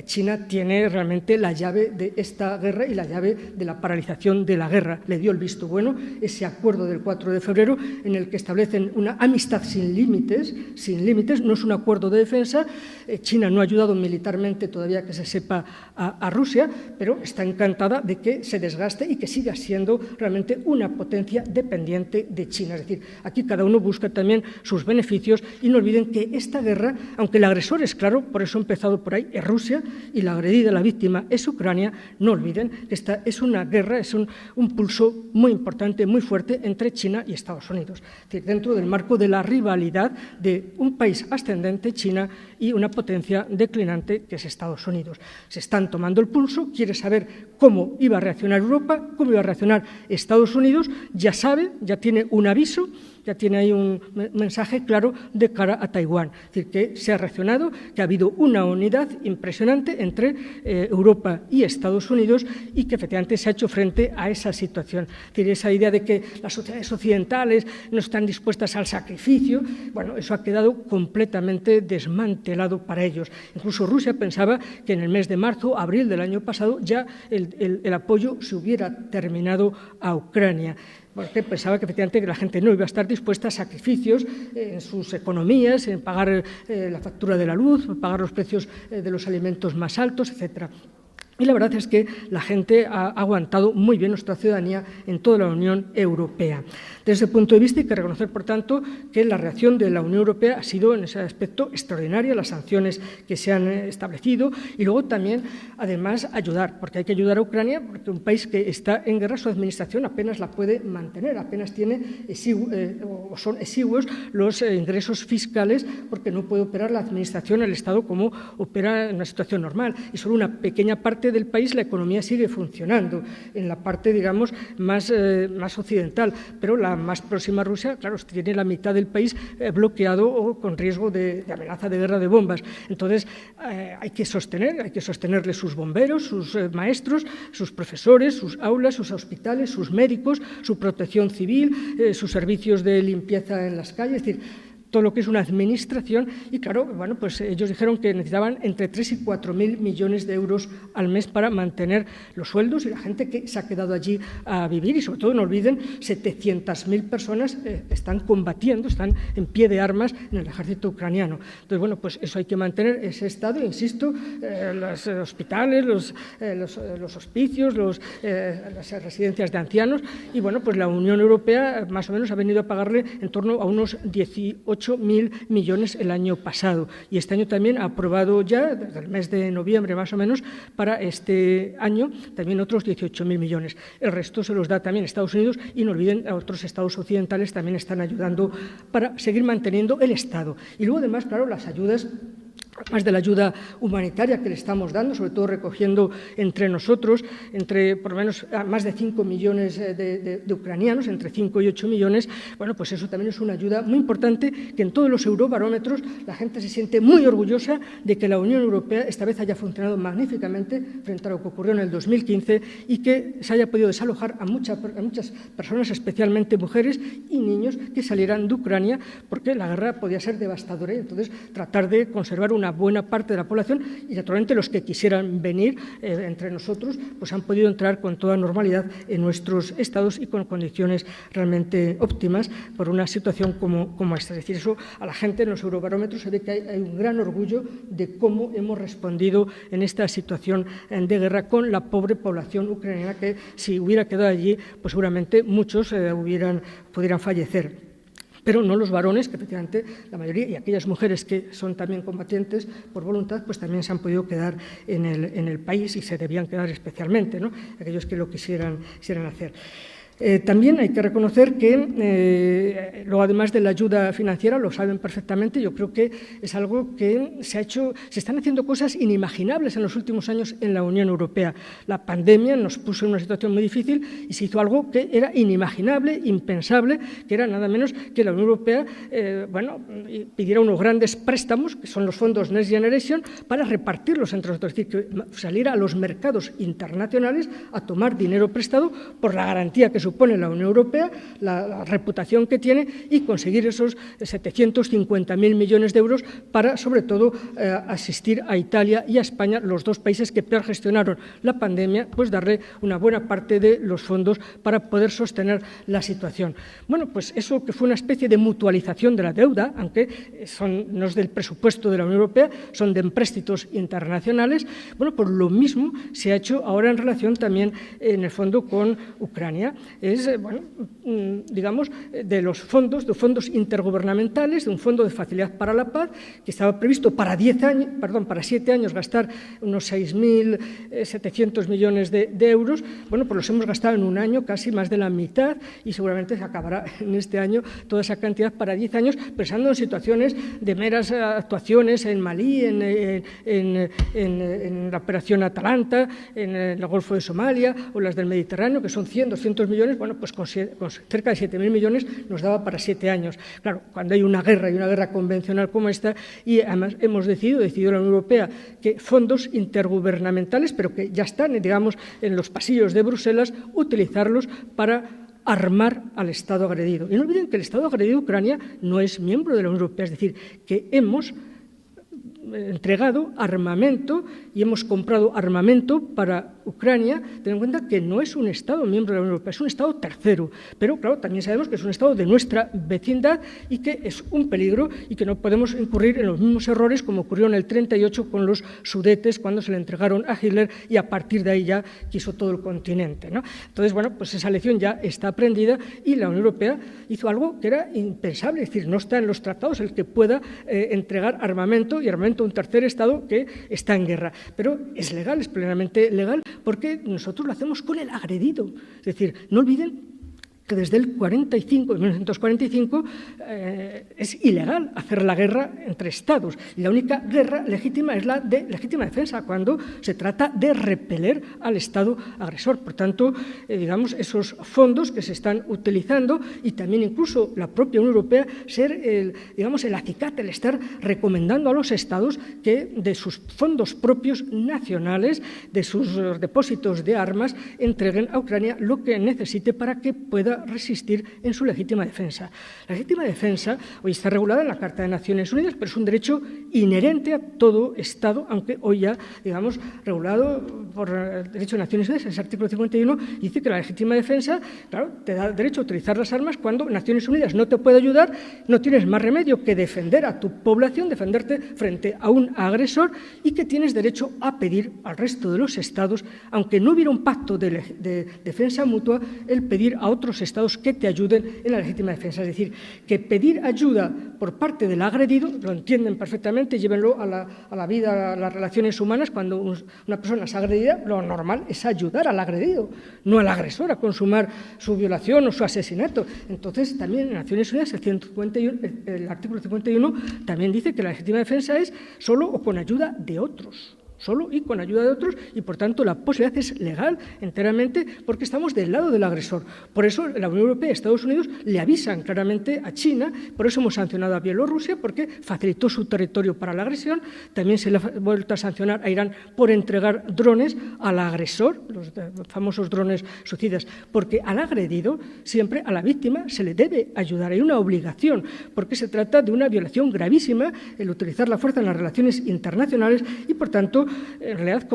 Speaker 2: China tiene realmente la llave de esta guerra y la llave de la paralización de la guerra. Le dio el visto bueno ese acuerdo del 4 de febrero, en el que establecen una amistad sin límites, no es un acuerdo de defensa. China no ha ayudado militarmente todavía, que se sepa, a Rusia, pero está encantada de que se desgaste y que siga siendo realmente una potencia dependiente de China. Es decir, aquí cada uno busca también sus beneficios y no olviden que esta guerra, aunque el agresor es claro, por eso ha empezado por ahí, es Rusia y la agredida, la víctima es Ucrania, no olviden que esta es una guerra, es un pulso muy importante, muy fuerte entre China y Estados Unidos. Es decir, dentro del marco de la rivalidad de un país ascendente, China, y una potencia declinante, que es Estados Unidos. Se están tomando el pulso, quiere saber cómo iba a reaccionar Europa, cómo iba a reaccionar Estados Unidos, ya sabe, ya tiene un aviso, ya tiene ahí un mensaje claro de cara a Taiwán. Es decir, que se ha reaccionado, que ha habido una unidad impresionante entre Europa y Estados Unidos y que efectivamente se ha hecho frente a esa situación. Es decir, esa idea de que las sociedades occidentales no están dispuestas al sacrificio, bueno, eso ha quedado completamente desmantelado para ellos. Incluso Rusia pensaba que en el mes de marzo, abril del año pasado, ya el apoyo se hubiera terminado a Ucrania, porque pensaba que efectivamente la gente no iba a estar dispuesta a sacrificios en sus economías, en pagar la factura de la luz, pagar los precios de los alimentos más altos, etcétera. Y la verdad es que la gente ha aguantado muy bien, nuestra ciudadanía, en toda la Unión Europea. Desde ese punto de vista hay que reconocer, por tanto, que la reacción de la Unión Europea ha sido, en ese aspecto, extraordinaria, las sanciones que se han establecido, y luego también, además, ayudar, porque hay que ayudar a Ucrania, porque un país que está en guerra, su administración apenas la puede mantener, apenas tiene son exiguos los ingresos fiscales, porque no puede operar la administración, el Estado, como opera en una situación normal, y solo una pequeña parte del país la economía sigue funcionando, en la parte, digamos, más occidental, pero la más próxima a Rusia, claro, tiene la mitad del país bloqueado o con riesgo de amenaza de guerra de bombas. Entonces, hay que sostenerle sus bomberos, sus maestros, sus profesores, sus aulas, sus hospitales, sus médicos, su protección civil, sus servicios de limpieza en las calles, es decir, todo lo que es una administración, y claro, bueno, pues ellos dijeron que necesitaban entre 3 y 4.000 millones de euros al mes para mantener los sueldos y la gente que se ha quedado allí a vivir, y sobre todo no olviden, 700.000 personas están combatiendo, están en pie de armas en el ejército ucraniano. Entonces, bueno, pues eso hay que mantener, ese estado, insisto, los hospitales, los hospicios, las residencias de ancianos, y bueno, pues la Unión Europea más o menos ha venido a pagarle en torno a unos 18.000 millones el año pasado, y este año también ha aprobado ya, desde el mes de noviembre más o menos, para este año también otros 18.000 millones. El resto se los da también Estados Unidos, y no olviden, a otros estados occidentales también están ayudando para seguir manteniendo el Estado. Y luego, además, claro, las ayudas, más de la ayuda humanitaria que le estamos dando, sobre todo recogiendo entre nosotros, entre por lo menos más de 5 millones de ucranianos, entre 5 y 8 millones, bueno, pues eso también es una ayuda muy importante, que en todos los eurobarómetros la gente se siente muy orgullosa de que la Unión Europea esta vez haya funcionado magníficamente frente a lo que ocurrió en el 2015 y que se haya podido desalojar a muchas personas, especialmente mujeres y niños, que salieran de Ucrania, porque la guerra podía ser devastadora, y entonces tratar de conservar una buena parte de la población, y naturalmente los que quisieran venir entre nosotros pues han podido entrar con toda normalidad en nuestros estados y con condiciones realmente óptimas por una situación como esta. Es decir, eso a la gente en los eurobarómetros se ve que hay un gran orgullo de cómo hemos respondido en esta situación de guerra con la pobre población ucraniana, que si hubiera quedado allí pues seguramente muchos pudieran fallecer. Pero no los varones, que efectivamente la mayoría, y aquellas mujeres que son también combatientes por voluntad, pues también se han podido quedar en el país, y se debían quedar especialmente, ¿no?, aquellos que lo quisieran hacer. También hay que reconocer que, luego, además de la ayuda financiera, lo saben perfectamente, yo creo que es algo que se están haciendo cosas inimaginables en los últimos años en la Unión Europea. La pandemia nos puso en una situación muy difícil y se hizo algo que era inimaginable, impensable, que era nada menos que la Unión Europea pidiera unos grandes préstamos, que son los fondos Next Generation, para repartirlos entre nosotros, es decir, que saliera a los mercados internacionales a tomar dinero prestado por la garantía que supone la Unión Europea, la reputación que tiene, y conseguir esos 750.000 millones de euros para, sobre todo, asistir a Italia y a España, los dos países que peor gestionaron la pandemia, pues darle una buena parte de los fondos para poder sostener la situación. Bueno, pues eso que fue una especie de mutualización de la deuda, aunque no es del presupuesto de la Unión Europea, son de empréstitos internacionales. Bueno, pues lo mismo se ha hecho ahora en relación también, en el fondo, con Ucrania. Es, digamos, de los fondos intergubernamentales, de un fondo de facilidad para la paz, que estaba previsto para 7 años gastar unos 6.700 millones de euros. Bueno, pues los hemos gastado en un año casi más de la mitad y seguramente se acabará en este año toda esa cantidad para 10 años, pensando en situaciones de meras actuaciones en Malí, en la operación Atalanta, en el Golfo de Somalia o las del Mediterráneo, que son 100, 200 millones, bueno, pues con cerca de 7.000 millones nos daba para 7 años. Claro, cuando hay una guerra convencional como esta, y además hemos decidido la Unión Europea, que fondos intergubernamentales, pero que ya están, digamos, en los pasillos de Bruselas, utilizarlos para armar al Estado agredido. Y no olviden que el Estado agredido, Ucrania, no es miembro de la Unión Europea, es decir, que hemos entregado armamento y hemos comprado armamento para Ucrania. Ten en cuenta que no es un Estado miembro de la Unión Europea, es un Estado tercero, pero claro, también sabemos que es un Estado de nuestra vecindad y que es un peligro y que no podemos incurrir en los mismos errores como ocurrió en el 38 con los Sudetes, cuando se le entregaron a Hitler y a partir de ahí ya quiso todo el continente, ¿no? Entonces, bueno, pues esa lección ya está aprendida y la Unión Europea hizo algo que era impensable, es decir, no está en los tratados el que pueda entregar armamento y armamento a un tercer Estado que está en guerra. Pero es legal, es plenamente legal, porque nosotros lo hacemos con el agredido. Es decir, no olviden que desde el 1945, es ilegal hacer la guerra entre Estados. Y la única guerra legítima es la de legítima defensa, cuando se trata de repeler al Estado agresor. Por tanto, digamos, esos fondos que se están utilizando y también incluso la propia Unión Europea ser el acicate, el estar recomendando a los Estados que de sus fondos propios nacionales, de sus depósitos de armas, entreguen a Ucrania lo que necesite para que pueda resistir en su legítima defensa. La legítima defensa hoy está regulada en la Carta de Naciones Unidas, pero es un derecho inherente a todo Estado, aunque hoy ya, digamos, regulado por el derecho de Naciones Unidas, ese artículo 51, dice que la legítima defensa, claro, te da derecho a utilizar las armas cuando Naciones Unidas no te puede ayudar, no tienes más remedio que defender a tu población, defenderte frente a un agresor, y que tienes derecho a pedir al resto de los Estados, aunque no hubiera un pacto de defensa mutua, el pedir a otros Estados que te ayuden en la legítima defensa. Es decir, que pedir ayuda por parte del agredido, lo entienden perfectamente, llévenlo a la vida, a las relaciones humanas. Cuando una persona es agredida, lo normal es ayudar al agredido, no al agresor a consumar su violación o su asesinato. Entonces, también en Naciones Unidas, el artículo 51 también dice que la legítima defensa es solo o con ayuda de otros. Solo y con ayuda de otros, y por tanto la posibilidad es legal enteramente porque estamos del lado del agresor. Por eso la Unión Europea y Estados Unidos le avisan claramente a China, por eso hemos sancionado a Bielorrusia, porque facilitó su territorio para la agresión. También se le ha vuelto a sancionar a Irán por entregar drones al agresor, los famosos drones suicidas, porque al agredido, siempre a la víctima, se le debe ayudar. Hay una obligación, porque se trata de una violación gravísima el utilizar la fuerza en las relaciones internacionales y, por tanto, en realidad,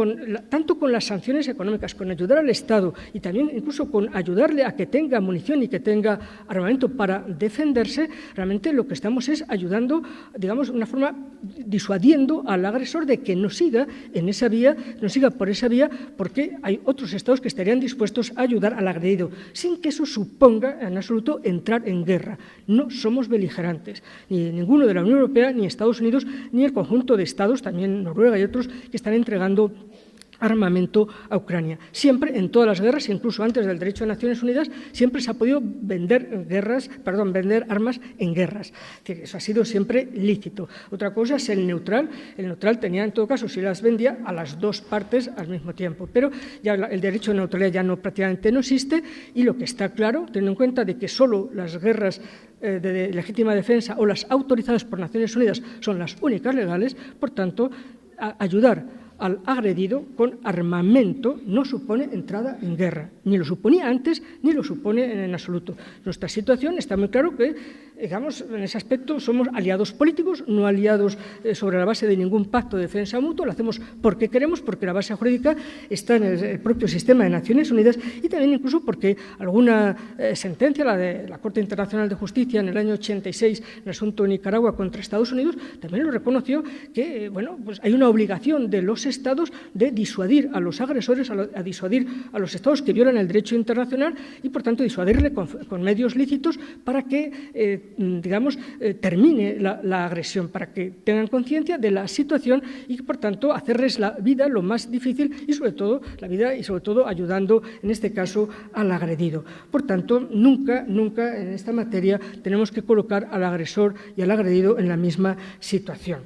Speaker 2: tanto con las sanciones económicas, con ayudar al Estado y también incluso con ayudarle a que tenga munición y que tenga armamento para defenderse, realmente lo que estamos es ayudando, digamos, de una forma disuadiendo al agresor de que no siga en esa vía, no siga por esa vía, porque hay otros Estados que estarían dispuestos a ayudar al agredido, sin que eso suponga en absoluto entrar en guerra. No somos beligerantes, ni ninguno de la Unión Europea, ni Estados Unidos, ni el conjunto de Estados, también Noruega y otros, que están entregando armamento a Ucrania. Siempre, en todas las guerras, incluso antes del derecho de Naciones Unidas, siempre se ha podido vender armas en guerras. Es decir, eso ha sido siempre lícito. Otra cosa es el neutral. El neutral tenía, en todo caso, si las vendía a las dos partes al mismo tiempo. Pero ya el derecho de neutralidad ya prácticamente no existe, y lo que está claro, teniendo en cuenta de que solo las guerras de legítima defensa o las autorizadas por Naciones Unidas son las únicas legales, por tanto, ayudar al agredido con armamento no supone entrada en guerra. Ni lo suponía antes, ni lo supone en absoluto. Nuestra situación está muy claro que, digamos, en ese aspecto somos aliados políticos, no aliados sobre la base de ningún pacto de defensa mutua. Lo hacemos porque queremos, porque la base jurídica está en el propio sistema de Naciones Unidas, y también incluso porque alguna sentencia, la de la Corte Internacional de Justicia en el año 86, en el asunto de Nicaragua contra Estados Unidos, también lo reconoció que, bueno, pues hay una obligación de los Estados de disuadir a los agresores, a disuadir a los Estados que violan el derecho internacional, y, por tanto, disuadirle con medios lícitos para que, termine la agresión, para que tengan conciencia de la situación y, por tanto, hacerles la vida lo más difícil y, sobre todo, ayudando, en este caso, al agredido. Por tanto, nunca en esta materia tenemos que colocar al agresor y al agredido en la misma situación.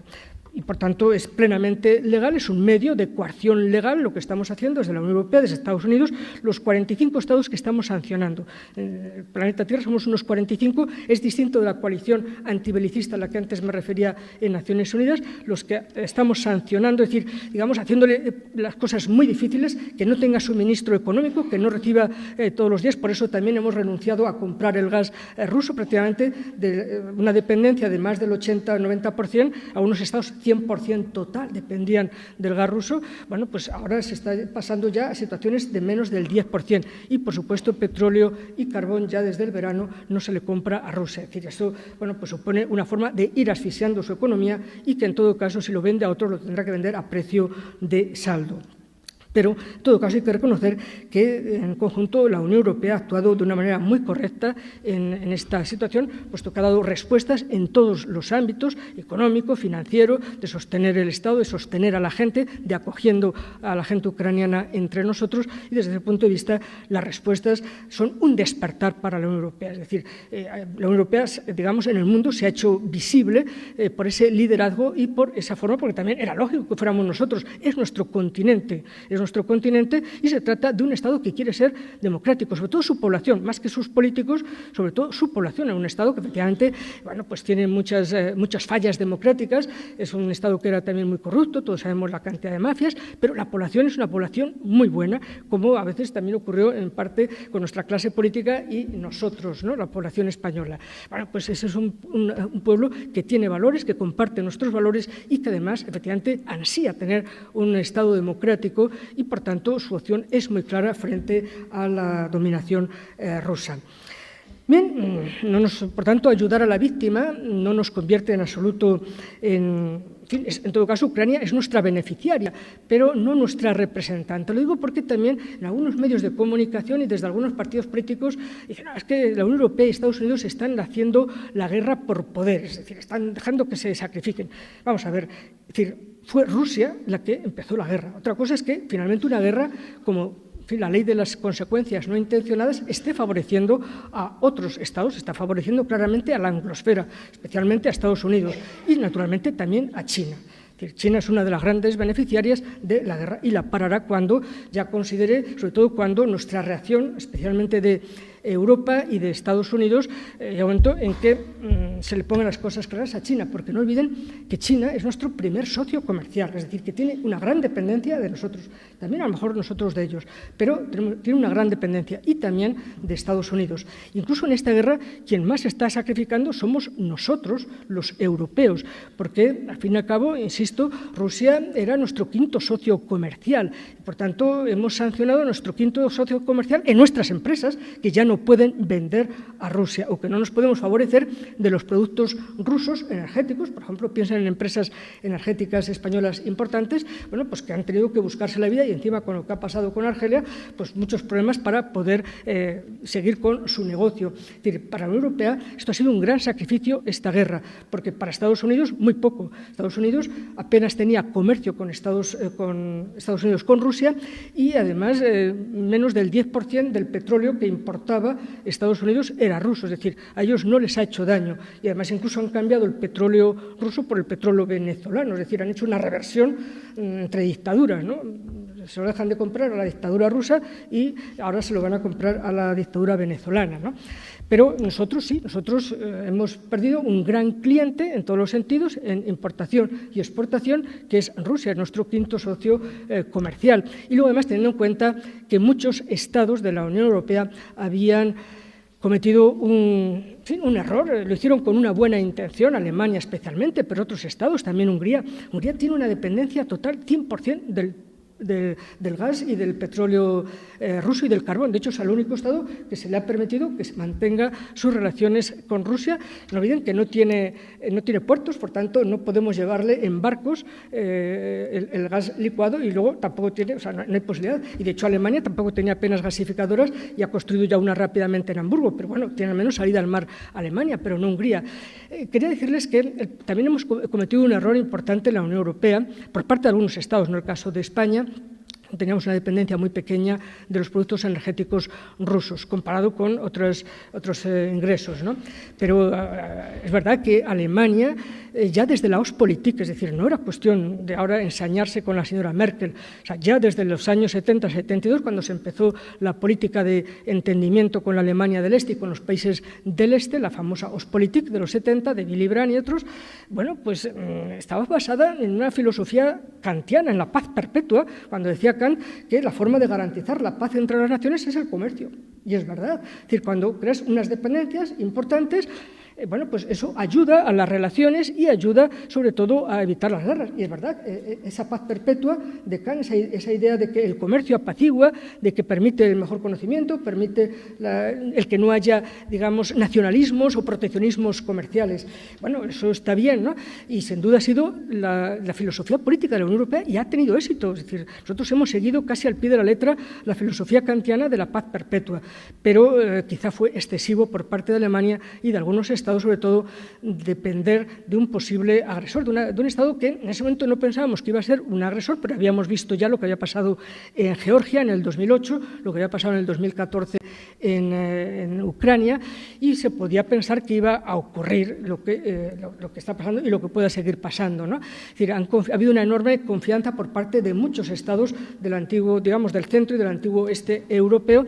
Speaker 2: Y, por tanto, es plenamente legal, es un medio de coacción legal lo que estamos haciendo desde la Unión Europea, desde Estados Unidos, los 45 estados que estamos sancionando. En el planeta Tierra somos unos 45, es distinto de la coalición antibelicista a la que antes me refería en Naciones Unidas, los que estamos sancionando, es decir, digamos, haciéndole las cosas muy difíciles, que no tenga suministro económico, que no reciba todos los días. Por eso también hemos renunciado a comprar el gas ruso, prácticamente de una dependencia de más del 80-90%, a unos estados 100% total dependían del gas ruso. Bueno, pues ahora se está pasando ya a situaciones de menos del 10%, y, por supuesto, petróleo y carbón ya desde el verano no se le compra a Rusia. Es decir, eso, bueno, pues supone una forma de ir asfixiando su economía, y que, en todo caso, si lo vende a otros, lo tendrá que vender a precio de saldo. Pero, en todo caso, hay que reconocer que, en conjunto, la Unión Europea ha actuado de una manera muy correcta en esta situación, puesto que ha dado respuestas en todos los ámbitos, económico, financiero, de sostener el Estado, de sostener a la gente, de acogiendo a la gente ucraniana entre nosotros, y, desde ese punto de vista, las respuestas son un despertar para la Unión Europea. Es decir, la Unión Europea, digamos, en el mundo se ha hecho visible por ese liderazgo y por esa forma, porque también era lógico que fuéramos nosotros. Es nuestro continente, y se trata de un Estado que quiere ser democrático, sobre todo su población, más que sus políticos, sobre todo su población. Es un Estado que, efectivamente, bueno, pues tiene muchas fallas democráticas, es un Estado que era también muy corrupto, todos sabemos la cantidad de mafias, pero la población es una población muy buena, como a veces también ocurrió en parte con nuestra clase política y nosotros, ¿no?, la población española. Bueno, pues ese es un pueblo que tiene valores, que comparte nuestros valores, y que, además, efectivamente, ansía tener un Estado democrático, y, por tanto, su opción es muy clara frente a la dominación rusa. Bien, por tanto, ayudar a la víctima no nos convierte en absoluto en todo caso, Ucrania es nuestra beneficiaria, pero no nuestra representante. Lo digo porque también en algunos medios de comunicación y desde algunos partidos políticos dicen, es que la Unión Europea y Estados Unidos están haciendo la guerra por poder, es decir, están dejando que se sacrifiquen. Vamos a ver, es decir, fue Rusia la que empezó la guerra. Otra cosa es que, finalmente, una guerra, como la ley de las consecuencias no intencionadas, esté favoreciendo a otros estados, está favoreciendo claramente a la anglosfera, especialmente a Estados Unidos, y, naturalmente, también a China. China es una de las grandes beneficiarias de la guerra, y la parará cuando ya considere, sobre todo cuando nuestra reacción, especialmente de Europa y de Estados Unidos, llega un momento en que se le pongan las cosas claras a China, porque no olviden que China es nuestro primer socio comercial, es decir, que tiene una gran dependencia de nosotros, también a lo mejor nosotros de ellos, pero tiene una gran dependencia, y también de Estados Unidos. Incluso en esta guerra, quien más está sacrificando somos nosotros, los europeos, porque, al fin y al cabo, insisto, Rusia era nuestro quinto socio comercial, y, por tanto, hemos sancionado a nuestro quinto socio comercial en nuestras empresas, que ya no pueden vender a Rusia, o que no nos podemos favorecer de los productos rusos energéticos. Por ejemplo, piensen en empresas energéticas españolas importantes, bueno, pues que han tenido que buscarse la vida, y encima con lo que ha pasado con Argelia, pues muchos problemas para poder seguir con su negocio. Es decir, para la Unión Europea esto ha sido un gran sacrificio, esta guerra, porque para Estados Unidos muy poco. Estados Unidos apenas tenía comercio con Estados Unidos, con Rusia, y además menos del 10% del petróleo que importaba Estados Unidos era ruso, es decir, a ellos no les ha hecho daño, y además incluso han cambiado el petróleo ruso por el petróleo venezolano, es decir, han hecho una reversión entre dictaduras, ¿no? Se lo dejan de comprar a la dictadura rusa y ahora se lo van a comprar a la dictadura venezolana, ¿no? Pero nosotros sí, nosotros hemos perdido un gran cliente en todos los sentidos, en importación y exportación, que es Rusia, es nuestro quinto socio comercial. Y luego, además, teniendo en cuenta que muchos estados de la Unión Europea habían cometido un error, lo hicieron con una buena intención, Alemania especialmente, pero otros estados, también Hungría. Hungría tiene una dependencia total 100% del gas y del petróleo ruso y del carbón. De hecho, es el único Estado que se le ha permitido que se mantenga sus relaciones con Rusia. No olviden que no tiene puertos, por tanto, no podemos llevarle en barcos el gas licuado y luego tampoco tiene, o sea, no hay posibilidad. Y de hecho, Alemania tampoco tenía apenas gasificadoras y ha construido ya una rápidamente en Hamburgo, pero bueno, tiene al menos salida al mar Alemania, pero no Hungría. Quería decirles que también hemos cometido un error importante en la Unión Europea por parte de algunos Estados, no el caso de España. Teníamos una dependencia muy pequeña de los productos energéticos rusos, comparado con otros ingresos, ¿no? Pero es verdad que Alemania, ya desde la Ostpolitik, es decir, no era cuestión de ahora ensañarse con la señora Merkel, o sea, ya desde los años 70, 72, cuando se empezó la política de entendimiento con la Alemania del Este y con los países del Este, la famosa Ostpolitik de los 70, de Willy Brandt y otros, bueno, pues estaba basada en una filosofía kantiana, en la paz perpetua, cuando decía que la forma de garantizar la paz entre las naciones es el comercio. Y es verdad. Es decir, cuando creas unas dependencias importantes, bueno, pues eso ayuda a las relaciones y ayuda sobre todo a evitar las guerras. Y es verdad, esa paz perpetua de Kant, esa idea de que el comercio apacigua, de que permite el mejor conocimiento, permite el que no haya, digamos, nacionalismos o proteccionismos comerciales. Bueno, eso está bien, ¿no? Y sin duda ha sido la filosofía política de la Unión Europea y ha tenido éxito. Es decir, nosotros hemos seguido casi al pie de la letra la filosofía kantiana de la paz perpetua, pero quizá fue excesivo por parte de Alemania y de algunos Estado, sobre todo, depender de un posible agresor, de un Estado que en ese momento no pensábamos que iba a ser un agresor, pero habíamos visto ya lo que había pasado en Georgia en el 2008, lo que había pasado en el 2014 en Ucrania, y se podía pensar que iba a ocurrir lo que está pasando y lo que pueda seguir pasando, ¿no? Es decir, ha habido una enorme confianza por parte de muchos Estados del antiguo, digamos, del centro y del antiguo este europeo,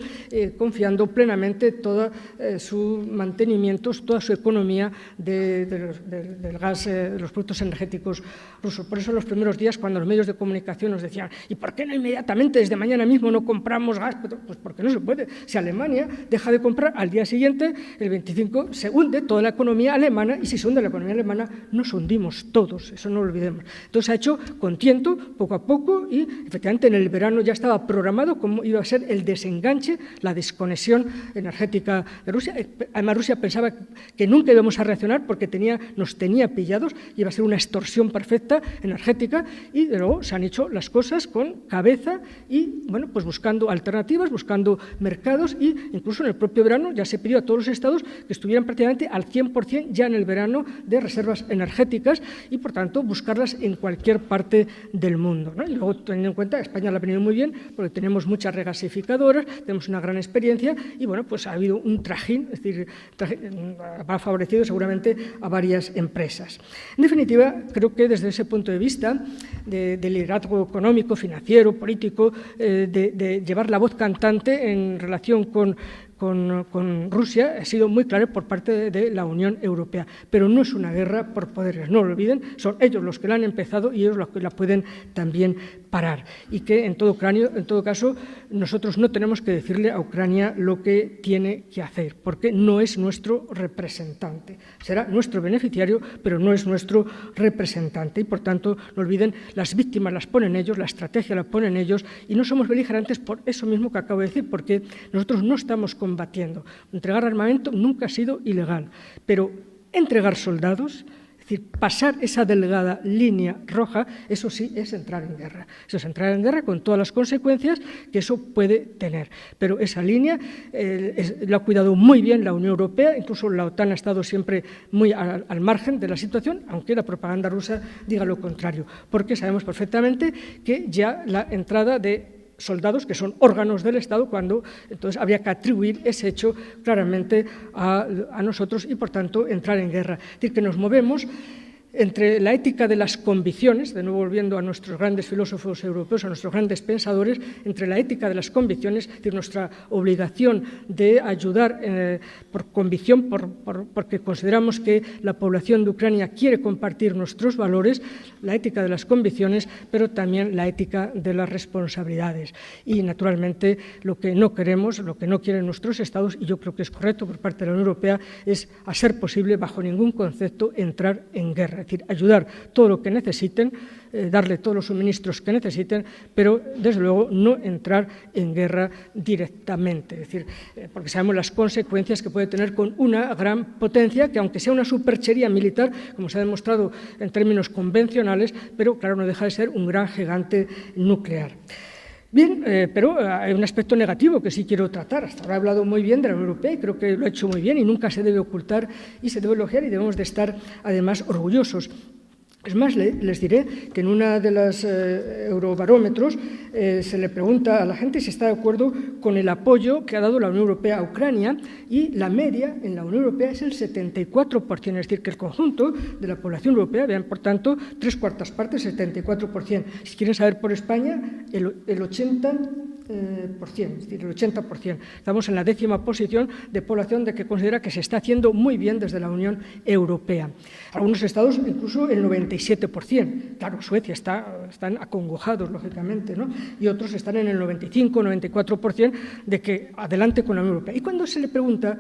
Speaker 2: confiando plenamente todo su mantenimiento, toda su economía del gas, de los productos energéticos rusos. Por eso en los primeros días, cuando los medios de comunicación nos decían ¿y por qué no inmediatamente, desde mañana mismo, no compramos gas? Pues porque no se puede. Si Alemania deja de comprar, al día siguiente, el 25, se hunde toda la economía alemana, y si se hunde la economía alemana, nos hundimos todos, eso no lo olvidemos. Entonces se ha hecho con tiento, poco a poco, y efectivamente en el verano ya estaba programado cómo iba a ser el desenganche, la desconexión energética de Rusia. Además, Rusia pensaba que nunca íbamos a reaccionar porque nos tenía pillados, iba a ser una extorsión perfecta energética, y de luego se han hecho las cosas con cabeza y, bueno, pues buscando alternativas, buscando mercados, y incluso en el propio verano ya se pidió a todos los Estados que estuvieran prácticamente al 100% ya en el verano de reservas energéticas y, por tanto, buscarlas en cualquier parte del mundo, ¿no? Y luego, teniendo en cuenta, España la ha venido muy bien porque tenemos muchas regasificadoras, tenemos una gran experiencia y, bueno, pues ha habido un trajín, es decir, ha favorecido seguramente a varias empresas. En definitiva, creo que desde ese punto de vista de liderazgo económico, financiero, político, de llevar la voz cantante en relación con Rusia, ha sido muy claro por parte de la Unión Europea. Pero no es una guerra por poderes, no lo olviden, son ellos los que la han empezado y ellos los que la pueden también parar. Y que en todo caso nosotros no tenemos que decirle a Ucrania lo que tiene que hacer, porque no es nuestro representante. Será nuestro beneficiario, pero no es nuestro representante. Y por tanto, no olviden, las víctimas las ponen ellos, la estrategia la ponen ellos, y no somos beligerantes por eso mismo que acabo de decir, porque nosotros no estamos combatiendo. Entregar armamento nunca ha sido ilegal, pero entregar soldados, es Es decir, pasar esa delgada línea roja, eso sí es entrar en guerra. Eso es entrar en guerra con todas las consecuencias que eso puede tener. Pero esa línea la ha cuidado muy bien la Unión Europea, incluso la OTAN ha estado siempre muy al margen de la situación, aunque la propaganda rusa diga lo contrario, porque sabemos perfectamente que ya la entrada de soldados, que son órganos del Estado, cuando entonces habría que atribuir ese hecho claramente a nosotros y, por tanto, entrar en guerra. Es decir, que nos movemos entre la ética de las convicciones, de nuevo volviendo a nuestros grandes filósofos europeos, a nuestros grandes pensadores, entre la ética de las convicciones, es decir, nuestra obligación de ayudar por convicción, porque consideramos que la población de Ucrania quiere compartir nuestros valores, la ética de las convicciones, pero también la ética de las responsabilidades. Y, naturalmente, lo que no queremos, lo que no quieren nuestros Estados, y yo creo que es correcto por parte de la Unión Europea, es, a ser posible, bajo ningún concepto, entrar en guerra. Es decir, ayudar todo lo que necesiten, darle todos los suministros que necesiten, pero, desde luego, no entrar en guerra directamente. Es decir, porque sabemos las consecuencias que puede tener con una gran potencia, que aunque sea una superchería militar, como se ha demostrado en términos convencionales, pero, claro, no deja de ser un gran gigante nuclear. Bien, pero hay un aspecto negativo que sí quiero tratar. Hasta ahora he hablado muy bien de la Unión Europea y creo que lo ha hecho muy bien y nunca se debe ocultar y se debe elogiar y debemos de estar, además, orgullosos. Es más, les diré que en una de los eurobarómetros se le pregunta a la gente si está de acuerdo con el apoyo que ha dado la Unión Europea a Ucrania y la media en la Unión Europea es el 74%, es decir, que el conjunto de la población europea, vean, por tanto, 3/4 partes, 74%. Si quieren saber por España, el 80%. Es decir, el 80%. Estamos en la 10ª posición de población de que considera que se está haciendo muy bien desde la Unión Europea. Algunos estados incluso el 97%. Claro, Suecia están acongojados, lógicamente, ¿no? Y otros están en el 95, 94% de que adelante con la Unión Europea. Y cuando se le pregunta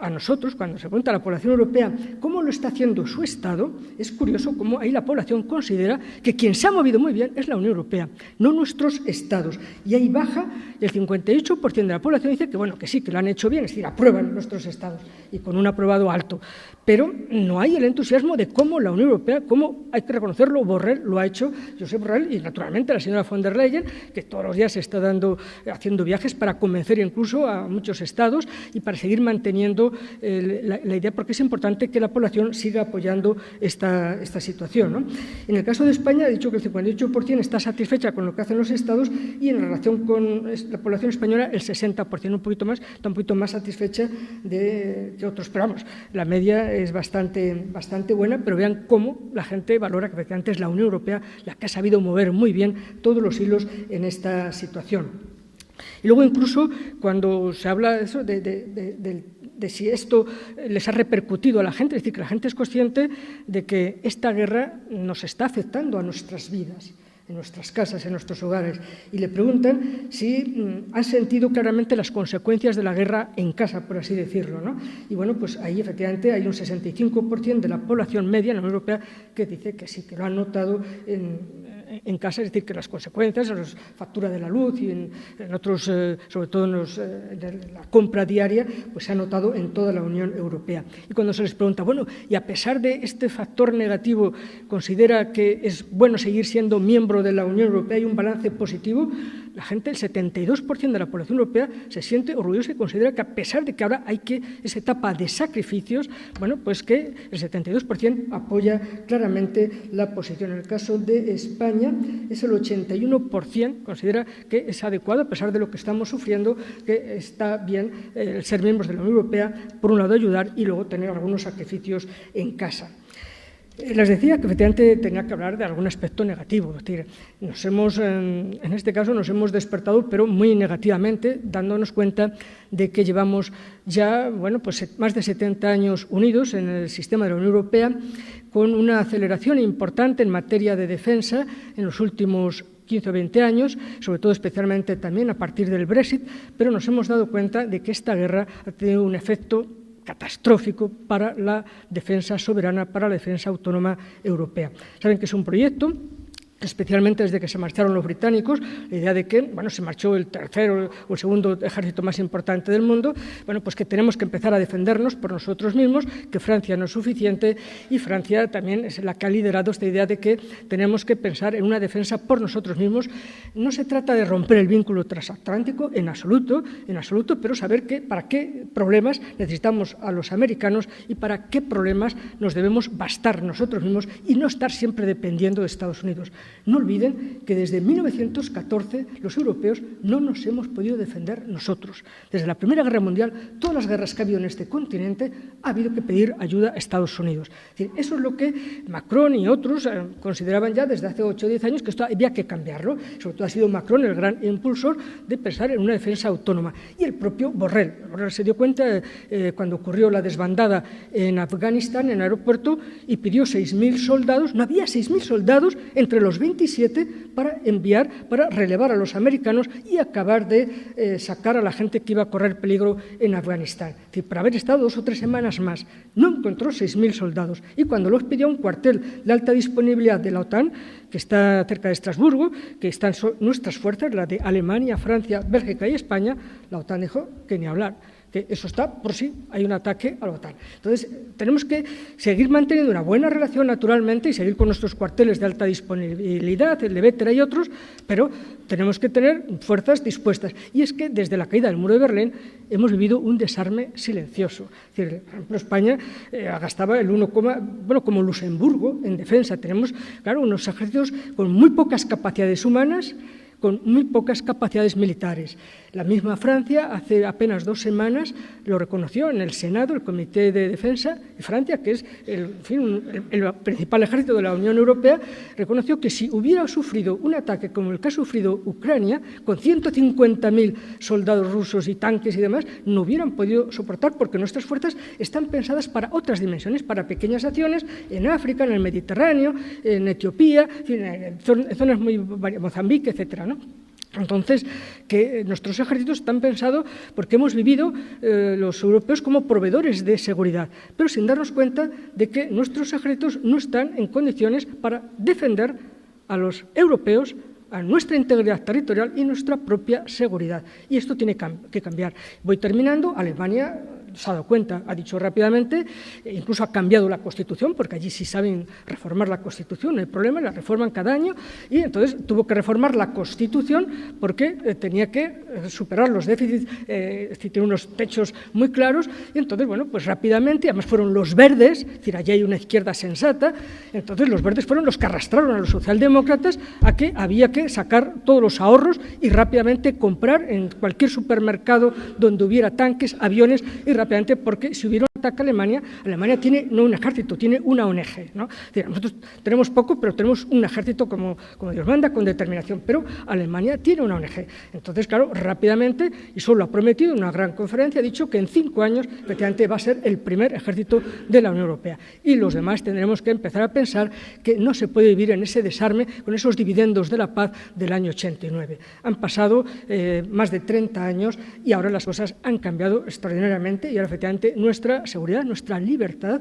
Speaker 2: a nosotros, cuando se pregunta a la población europea cómo lo está haciendo su Estado, es curioso cómo ahí la población considera que quien se ha movido muy bien es la Unión Europea, no nuestros Estados. Y ahí baja, el 58% de la población dice que, bueno, que sí, que lo han hecho bien, es decir, aprueban nuestros Estados, y con un aprobado alto. Pero no hay el entusiasmo de cómo la Unión Europea, cómo hay que reconocerlo, Borrell lo ha hecho, Josep Borrell, y naturalmente la señora von der Leyen, que todos los días se está haciendo viajes para convencer incluso a muchos Estados y para seguir manteniendo la idea, porque es importante que la población siga apoyando esta situación, ¿no? En el caso de España, he dicho que el 58% está satisfecha con lo que hacen los Estados y en relación con la población española el 60%, un poquito más satisfecha que otros. Pero vamos, la media es bastante buena, pero vean cómo la gente valora que efectivamente es la Unión Europea la que ha sabido mover muy bien todos los hilos en esta situación. Y luego incluso cuando se habla de eso, de si esto les ha repercutido a la gente, es decir, que la gente es consciente de que esta guerra nos está afectando a nuestras vidas, en nuestras casas, en nuestros hogares, y le preguntan si han sentido claramente las consecuencias de la guerra en casa, por así decirlo, ¿no? Y bueno, pues ahí efectivamente hay un 65% de la población media en la Unión Europea que dice que sí, que lo han notado en casa, es decir, que las consecuencias, la factura de la luz y en otros, sobre todo en la compra diaria, pues se ha notado en toda la Unión Europea. Y cuando se les pregunta, bueno, y a pesar de este factor negativo, ¿considera que es bueno seguir siendo miembro de la Unión Europea y un balance positivo? La gente, el 72% de la población europea se siente orgullosa y considera que a pesar de que ahora hay esa etapa de sacrificios, bueno, pues que el 72% apoya claramente la posición. En el caso de España es el 81%, considera que es adecuado, a pesar de lo que estamos sufriendo, que está bien ser miembros de la Unión Europea, por un lado ayudar y luego tener algunos sacrificios en casa. Les decía que efectivamente tenía que hablar de algún aspecto negativo, es decir, en este caso nos hemos despertado, pero muy negativamente, dándonos cuenta de que llevamos ya, bueno, pues más de 70 años unidos en el sistema de la Unión Europea, con una aceleración importante en materia de defensa en los últimos 15 o 20 años, sobre todo especialmente también a partir del Brexit, pero nos hemos dado cuenta de que esta guerra ha tenido un efecto catastrófico para la defensa soberana, para la defensa autónoma europea. Saben que es un proyecto especialmente desde que se marcharon los británicos, la idea de que, bueno, se marchó el tercero o el segundo ejército más importante del mundo, bueno, pues que tenemos que empezar a defendernos por nosotros mismos, que Francia no es suficiente, y Francia también es la que ha liderado esta idea de que tenemos que pensar en una defensa por nosotros mismos. No se trata de romper el vínculo transatlántico en absoluto, pero saber que para qué problemas necesitamos a los americanos y para qué problemas nos debemos bastar nosotros mismos y no estar siempre dependiendo de Estados Unidos. No olviden que desde 1914 los europeos no nos hemos podido defender nosotros. Desde la Primera Guerra Mundial, todas las guerras que ha habido en este continente, ha habido que pedir ayuda a Estados Unidos. Es decir, eso es lo que Macron y otros consideraban ya desde hace 8 o 10 años, que esto había que cambiarlo. Sobre todo ha sido Macron el gran impulsor de pensar en una defensa autónoma. Y el propio Borrell. Borrell se dio cuenta cuando ocurrió la desbandada en Afganistán, en el aeropuerto, y pidió 6.000 soldados. No había 6.000 soldados entre los 27 para enviar, para relevar a los americanos y acabar de sacar a la gente que iba a correr peligro en Afganistán. Es decir, para haber estado 2 o 3 semanas más, no encontró 6.000 soldados. Y cuando los pidió a un cuartel de alta disponibilidad de la OTAN, que está cerca de Estrasburgo, que están nuestras fuerzas, la de Alemania, Francia, Bélgica y España, la OTAN dijo que ni hablar, que eso está por si hay un ataque a la OTAN. Entonces, tenemos que seguir manteniendo una buena relación, naturalmente, y seguir con nuestros cuarteles de alta disponibilidad, el de Vétera y otros, pero tenemos que tener fuerzas dispuestas. Y es que desde la caída del muro de Berlín hemos vivido un desarme silencioso. Es decir, por ejemplo, España gastaba el 1, bueno, como Luxemburgo en defensa. Tenemos, claro, unos ejércitos con muy pocas capacidades humanas, con muy pocas capacidades militares. La misma Francia, hace apenas 2 semanas, lo reconoció en el Senado, el Comité de Defensa de Francia, que es el principal ejército de la Unión Europea, reconoció que si hubiera sufrido un ataque como el que ha sufrido Ucrania, con 150.000 soldados rusos y tanques y demás, no hubieran podido soportar, porque nuestras fuerzas están pensadas para otras dimensiones, para pequeñas acciones en África, en el Mediterráneo, en Etiopía, en zonas muy variadas, Mozambique, etcétera, ¿no? Entonces, que nuestros ejércitos están pensados porque hemos vivido los europeos como proveedores de seguridad, pero sin darnos cuenta de que nuestros ejércitos no están en condiciones para defender a los europeos, a nuestra integridad territorial y nuestra propia seguridad. Y esto tiene que cambiar. Voy terminando. Alemania se ha dado cuenta, ha dicho rápidamente, incluso ha cambiado la Constitución, porque allí sí saben reformar la Constitución, no hay problema, la reforman cada año, y entonces tuvo que reformar la Constitución porque tenía que superar los déficits, tiene unos techos muy claros, y entonces, bueno, pues rápidamente, además fueron los verdes, es decir, allí hay una izquierda sensata, entonces los verdes fueron los que arrastraron a los socialdemócratas a que había que sacar todos los ahorros y rápidamente comprar en cualquier supermercado donde hubiera tanques, aviones, y rápidamente, porque si hubiera un ataque a Alemania, Alemania tiene no un ejército, tiene una ONG, ¿no? Es decir, nosotros tenemos poco, pero tenemos un ejército como Dios manda, con determinación, pero Alemania tiene una ONG. Entonces, claro, rápidamente, y solo ha prometido en una gran conferencia, ha dicho que en 5 años, efectivamente, va a ser el primer ejército de la Unión Europea. Y los demás tendremos que empezar a pensar que no se puede vivir en ese desarme con esos dividendos de la paz del año 89. Han pasado más de 30 años y ahora las cosas han cambiado extraordinariamente y ahora, efectivamente, nuestra seguridad, nuestra libertad,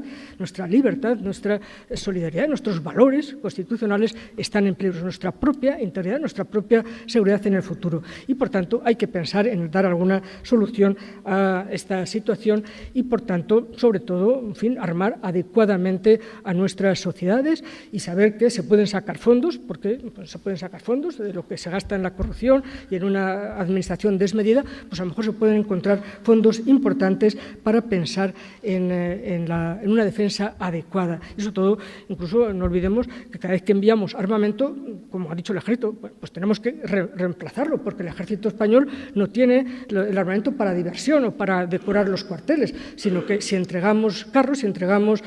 Speaker 2: nuestra solidaridad, nuestros valores constitucionales están en peligro, nuestra propia integridad, nuestra propia seguridad en el futuro. Y, por tanto, hay que pensar en dar alguna solución a esta situación y, por tanto, sobre todo, en fin, armar adecuadamente a nuestras sociedades y saber que se pueden sacar fondos, porque se pueden sacar fondos de lo que se gasta en la corrupción y en una administración desmedida, pues a lo mejor se pueden encontrar fondos importantes para pensar en una defensa adecuada. Y sobre todo, incluso no olvidemos que cada vez que enviamos armamento, como ha dicho el ejército, pues tenemos que reemplazarlo, porque el ejército español no tiene el armamento para diversión o para decorar los cuarteles, sino que si entregamos carros, si entregamos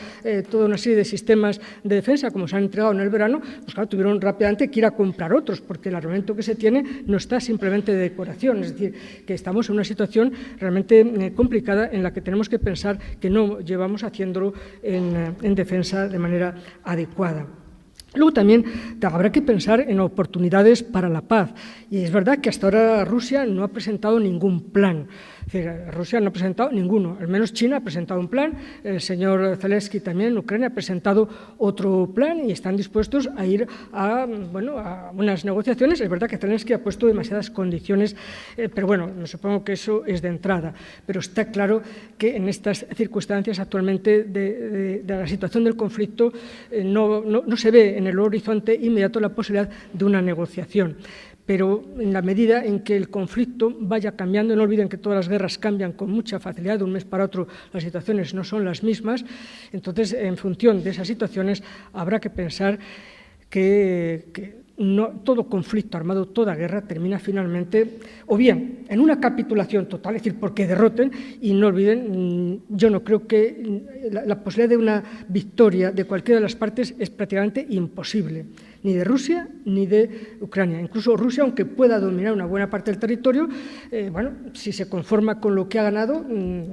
Speaker 2: toda una serie de sistemas de defensa, como se han entregado en el verano, pues claro, tuvieron rápidamente que ir a comprar otros, porque el armamento que se tiene no está simplemente de decoración, es decir, que estamos en una situación realmente complicada en la que tenemos que pensar que no llevamos haciéndolo en defensa de manera adecuada. Luego también habrá que pensar en oportunidades para la paz. Y es verdad que hasta ahora Rusia no ha presentado ningún plan. Es decir, Rusia no ha presentado ninguno. Al menos China ha presentado un plan. El señor Zelensky también en Ucrania ha presentado otro plan y están dispuestos a ir a unas negociaciones. Es verdad que Zelensky ha puesto demasiadas condiciones, pero bueno, me supongo que eso es de entrada. Pero está claro que en estas circunstancias actualmente de la situación del conflicto no se ve en el horizonte inmediato la posibilidad de una negociación. Pero en la medida en que el conflicto vaya cambiando, no olviden que todas las guerras cambian con mucha facilidad, de un mes para otro las situaciones no son las mismas, entonces en función de esas situaciones habrá que pensar que no, todo conflicto armado, toda guerra termina finalmente o bien en una capitulación total, es decir, porque derroten, y no olviden, yo no creo que la posibilidad de una victoria de cualquiera de las partes es prácticamente imposible, ni de Rusia ni de Ucrania. Incluso Rusia, aunque pueda dominar una buena parte del territorio, si se conforma con lo que ha ganado,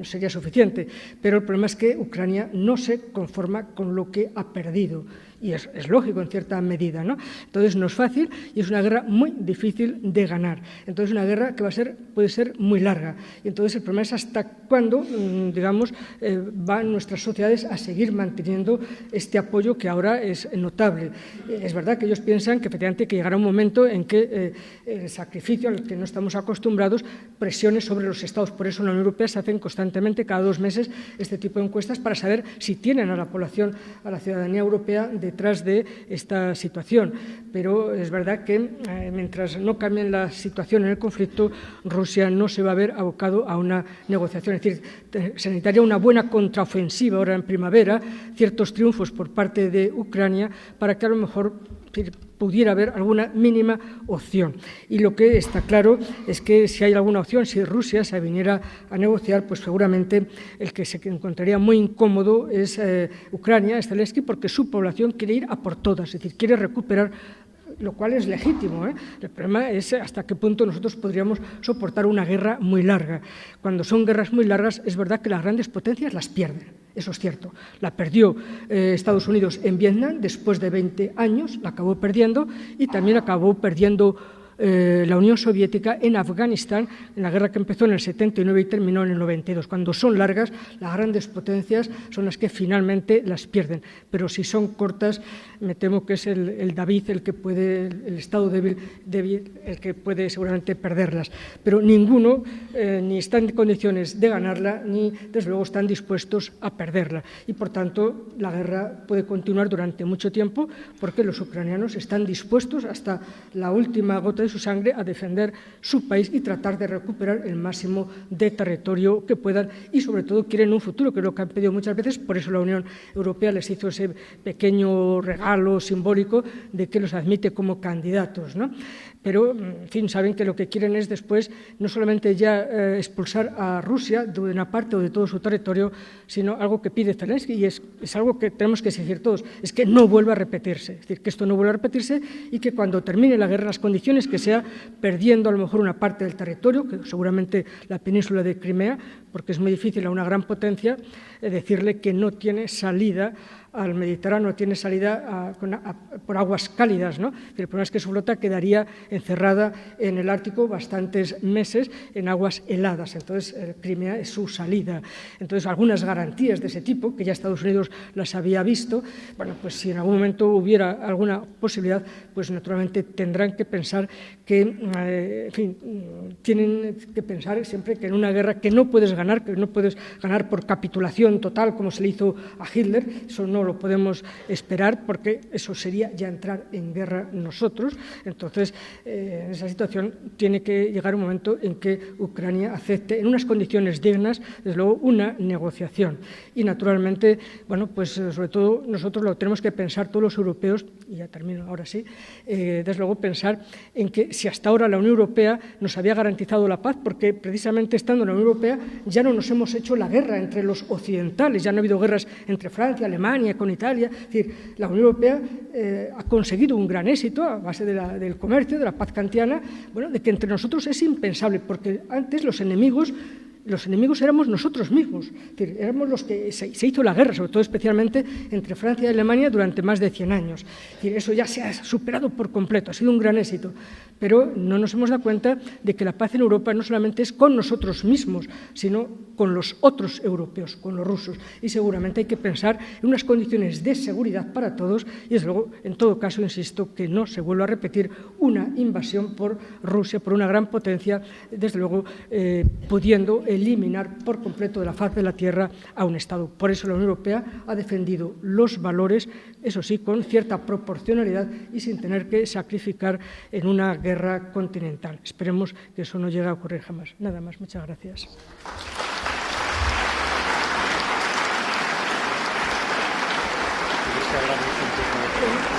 Speaker 2: sería suficiente. Pero el problema es que Ucrania no se conforma con lo que ha perdido. Y es lógico en cierta medida, ¿no? Entonces no es fácil y es una guerra muy difícil de ganar. Entonces una guerra que puede ser muy larga. Y entonces el problema es hasta cuándo, van nuestras sociedades a seguir manteniendo este apoyo que ahora es notable. Es verdad que ellos piensan que efectivamente que llegará un momento en que el sacrificio al que no estamos acostumbrados presione sobre los Estados. Por eso en la Unión Europea se hacen constantemente, cada 2 meses, este tipo de encuestas para saber si tienen a la población, a la ciudadanía europea detrás de esta situación. Pero es verdad que mientras no cambie la situación en el conflicto, Rusia no se va a ver abocado a una negociación. Es decir, se necesitaría una buena contraofensiva ahora en primavera, ciertos triunfos por parte de Ucrania para que a lo mejor pudiera haber alguna mínima opción. Y lo que está claro es que si hay alguna opción, si Rusia se viniera a negociar, pues seguramente el que se encontraría muy incómodo es Ucrania, es Zelensky, porque su población quiere ir a por todas, es decir, quiere recuperar, lo cual es legítimo, ¿eh? El problema es hasta qué punto nosotros podríamos soportar una guerra muy larga. Cuando son guerras muy largas, es verdad que las grandes potencias las pierden. Eso es cierto. La perdió Estados Unidos en Vietnam después de 20 años, la acabó perdiendo, y también acabó perdiendo la Unión Soviética en Afganistán, en la guerra que empezó en el 79 y terminó en el 92. Cuando son largas, las grandes potencias son las que finalmente las pierden. Pero si son cortas, me temo que es el David el que puede, el estado débil el que puede seguramente perderlas. Pero ninguno ni está en condiciones de ganarla, ni desde luego están dispuestos a perderla. Y por tanto, la guerra puede continuar durante mucho tiempo, porque los ucranianos están dispuestos hasta la última gota de su sangre a defender su país y tratar de recuperar el máximo de territorio que puedan, y sobre todo quieren un futuro, que es lo que han pedido muchas veces. Por eso la Unión Europea les hizo ese pequeño regalo simbólico de que los admite como candidatos, ¿no? Pero, en fin, saben que lo que quieren es después no solamente ya expulsar a Rusia de una parte o de todo su territorio, sino algo que pide Zelensky, y es algo que tenemos que exigir todos, es que no vuelva a repetirse, es decir, que esto no vuelva a repetirse, y que cuando termine la guerra, las condiciones que sea, perdiendo a lo mejor una parte del territorio, que seguramente la península de Crimea, porque es muy difícil a una gran potencia decirle que no tiene salida al Mediterráneo, tiene salida por aguas cálidas, ¿no? El problema es que su flota quedaría encerrada en el Ártico bastantes meses en aguas heladas. Entonces, Crimea es su salida. Entonces, algunas garantías de ese tipo, que ya Estados Unidos las había visto, bueno, pues si en algún momento hubiera alguna posibilidad, pues naturalmente tendrán que pensar que, en fin, tienen que pensar siempre que en una guerra que no puedes ganar por capitulación total, como se le hizo a Hitler, eso no lo podemos esperar, porque eso sería ya entrar en guerra nosotros. Entonces, en esa situación tiene que llegar un momento en que Ucrania acepte, en unas condiciones dignas, desde luego, una negociación. Y, naturalmente, bueno, pues sobre todo nosotros lo tenemos que pensar todos los europeos, y ya termino ahora sí, desde luego pensar en que si hasta ahora la Unión Europea nos había garantizado la paz, porque precisamente estando en la Unión Europea ya no nos hemos hecho la guerra entre los occidentales, ya no ha habido guerras entre Francia, Alemania, con Italia. Es decir, la Unión Europea ha conseguido un gran éxito a base del comercio, de la paz kantiana, bueno, de que entre nosotros es impensable, porque antes los enemigos los enemigos éramos nosotros mismos, es decir, éramos los que se hizo la guerra, sobre todo especialmente entre Francia y Alemania durante más de 100 años. Es decir, eso ya se ha superado por completo, ha sido un gran éxito, pero no nos hemos dado cuenta de que la paz en Europa no solamente es con nosotros mismos, sino con los otros europeos, con los rusos, y seguramente hay que pensar en unas condiciones de seguridad para todos y, desde luego, en todo caso, insisto, que no se vuelva a repetir una invasión por Rusia, por una gran potencia, desde luego, pudiendo eliminar por completo de la faz de la tierra a un Estado. Por eso la Unión Europea ha defendido los valores, eso sí, con cierta proporcionalidad y sin tener que sacrificar en una guerra continental. Esperemos que eso no llegue a ocurrir jamás. Nada más. Muchas gracias.
Speaker 3: ¿Quieres que hablamos un poco?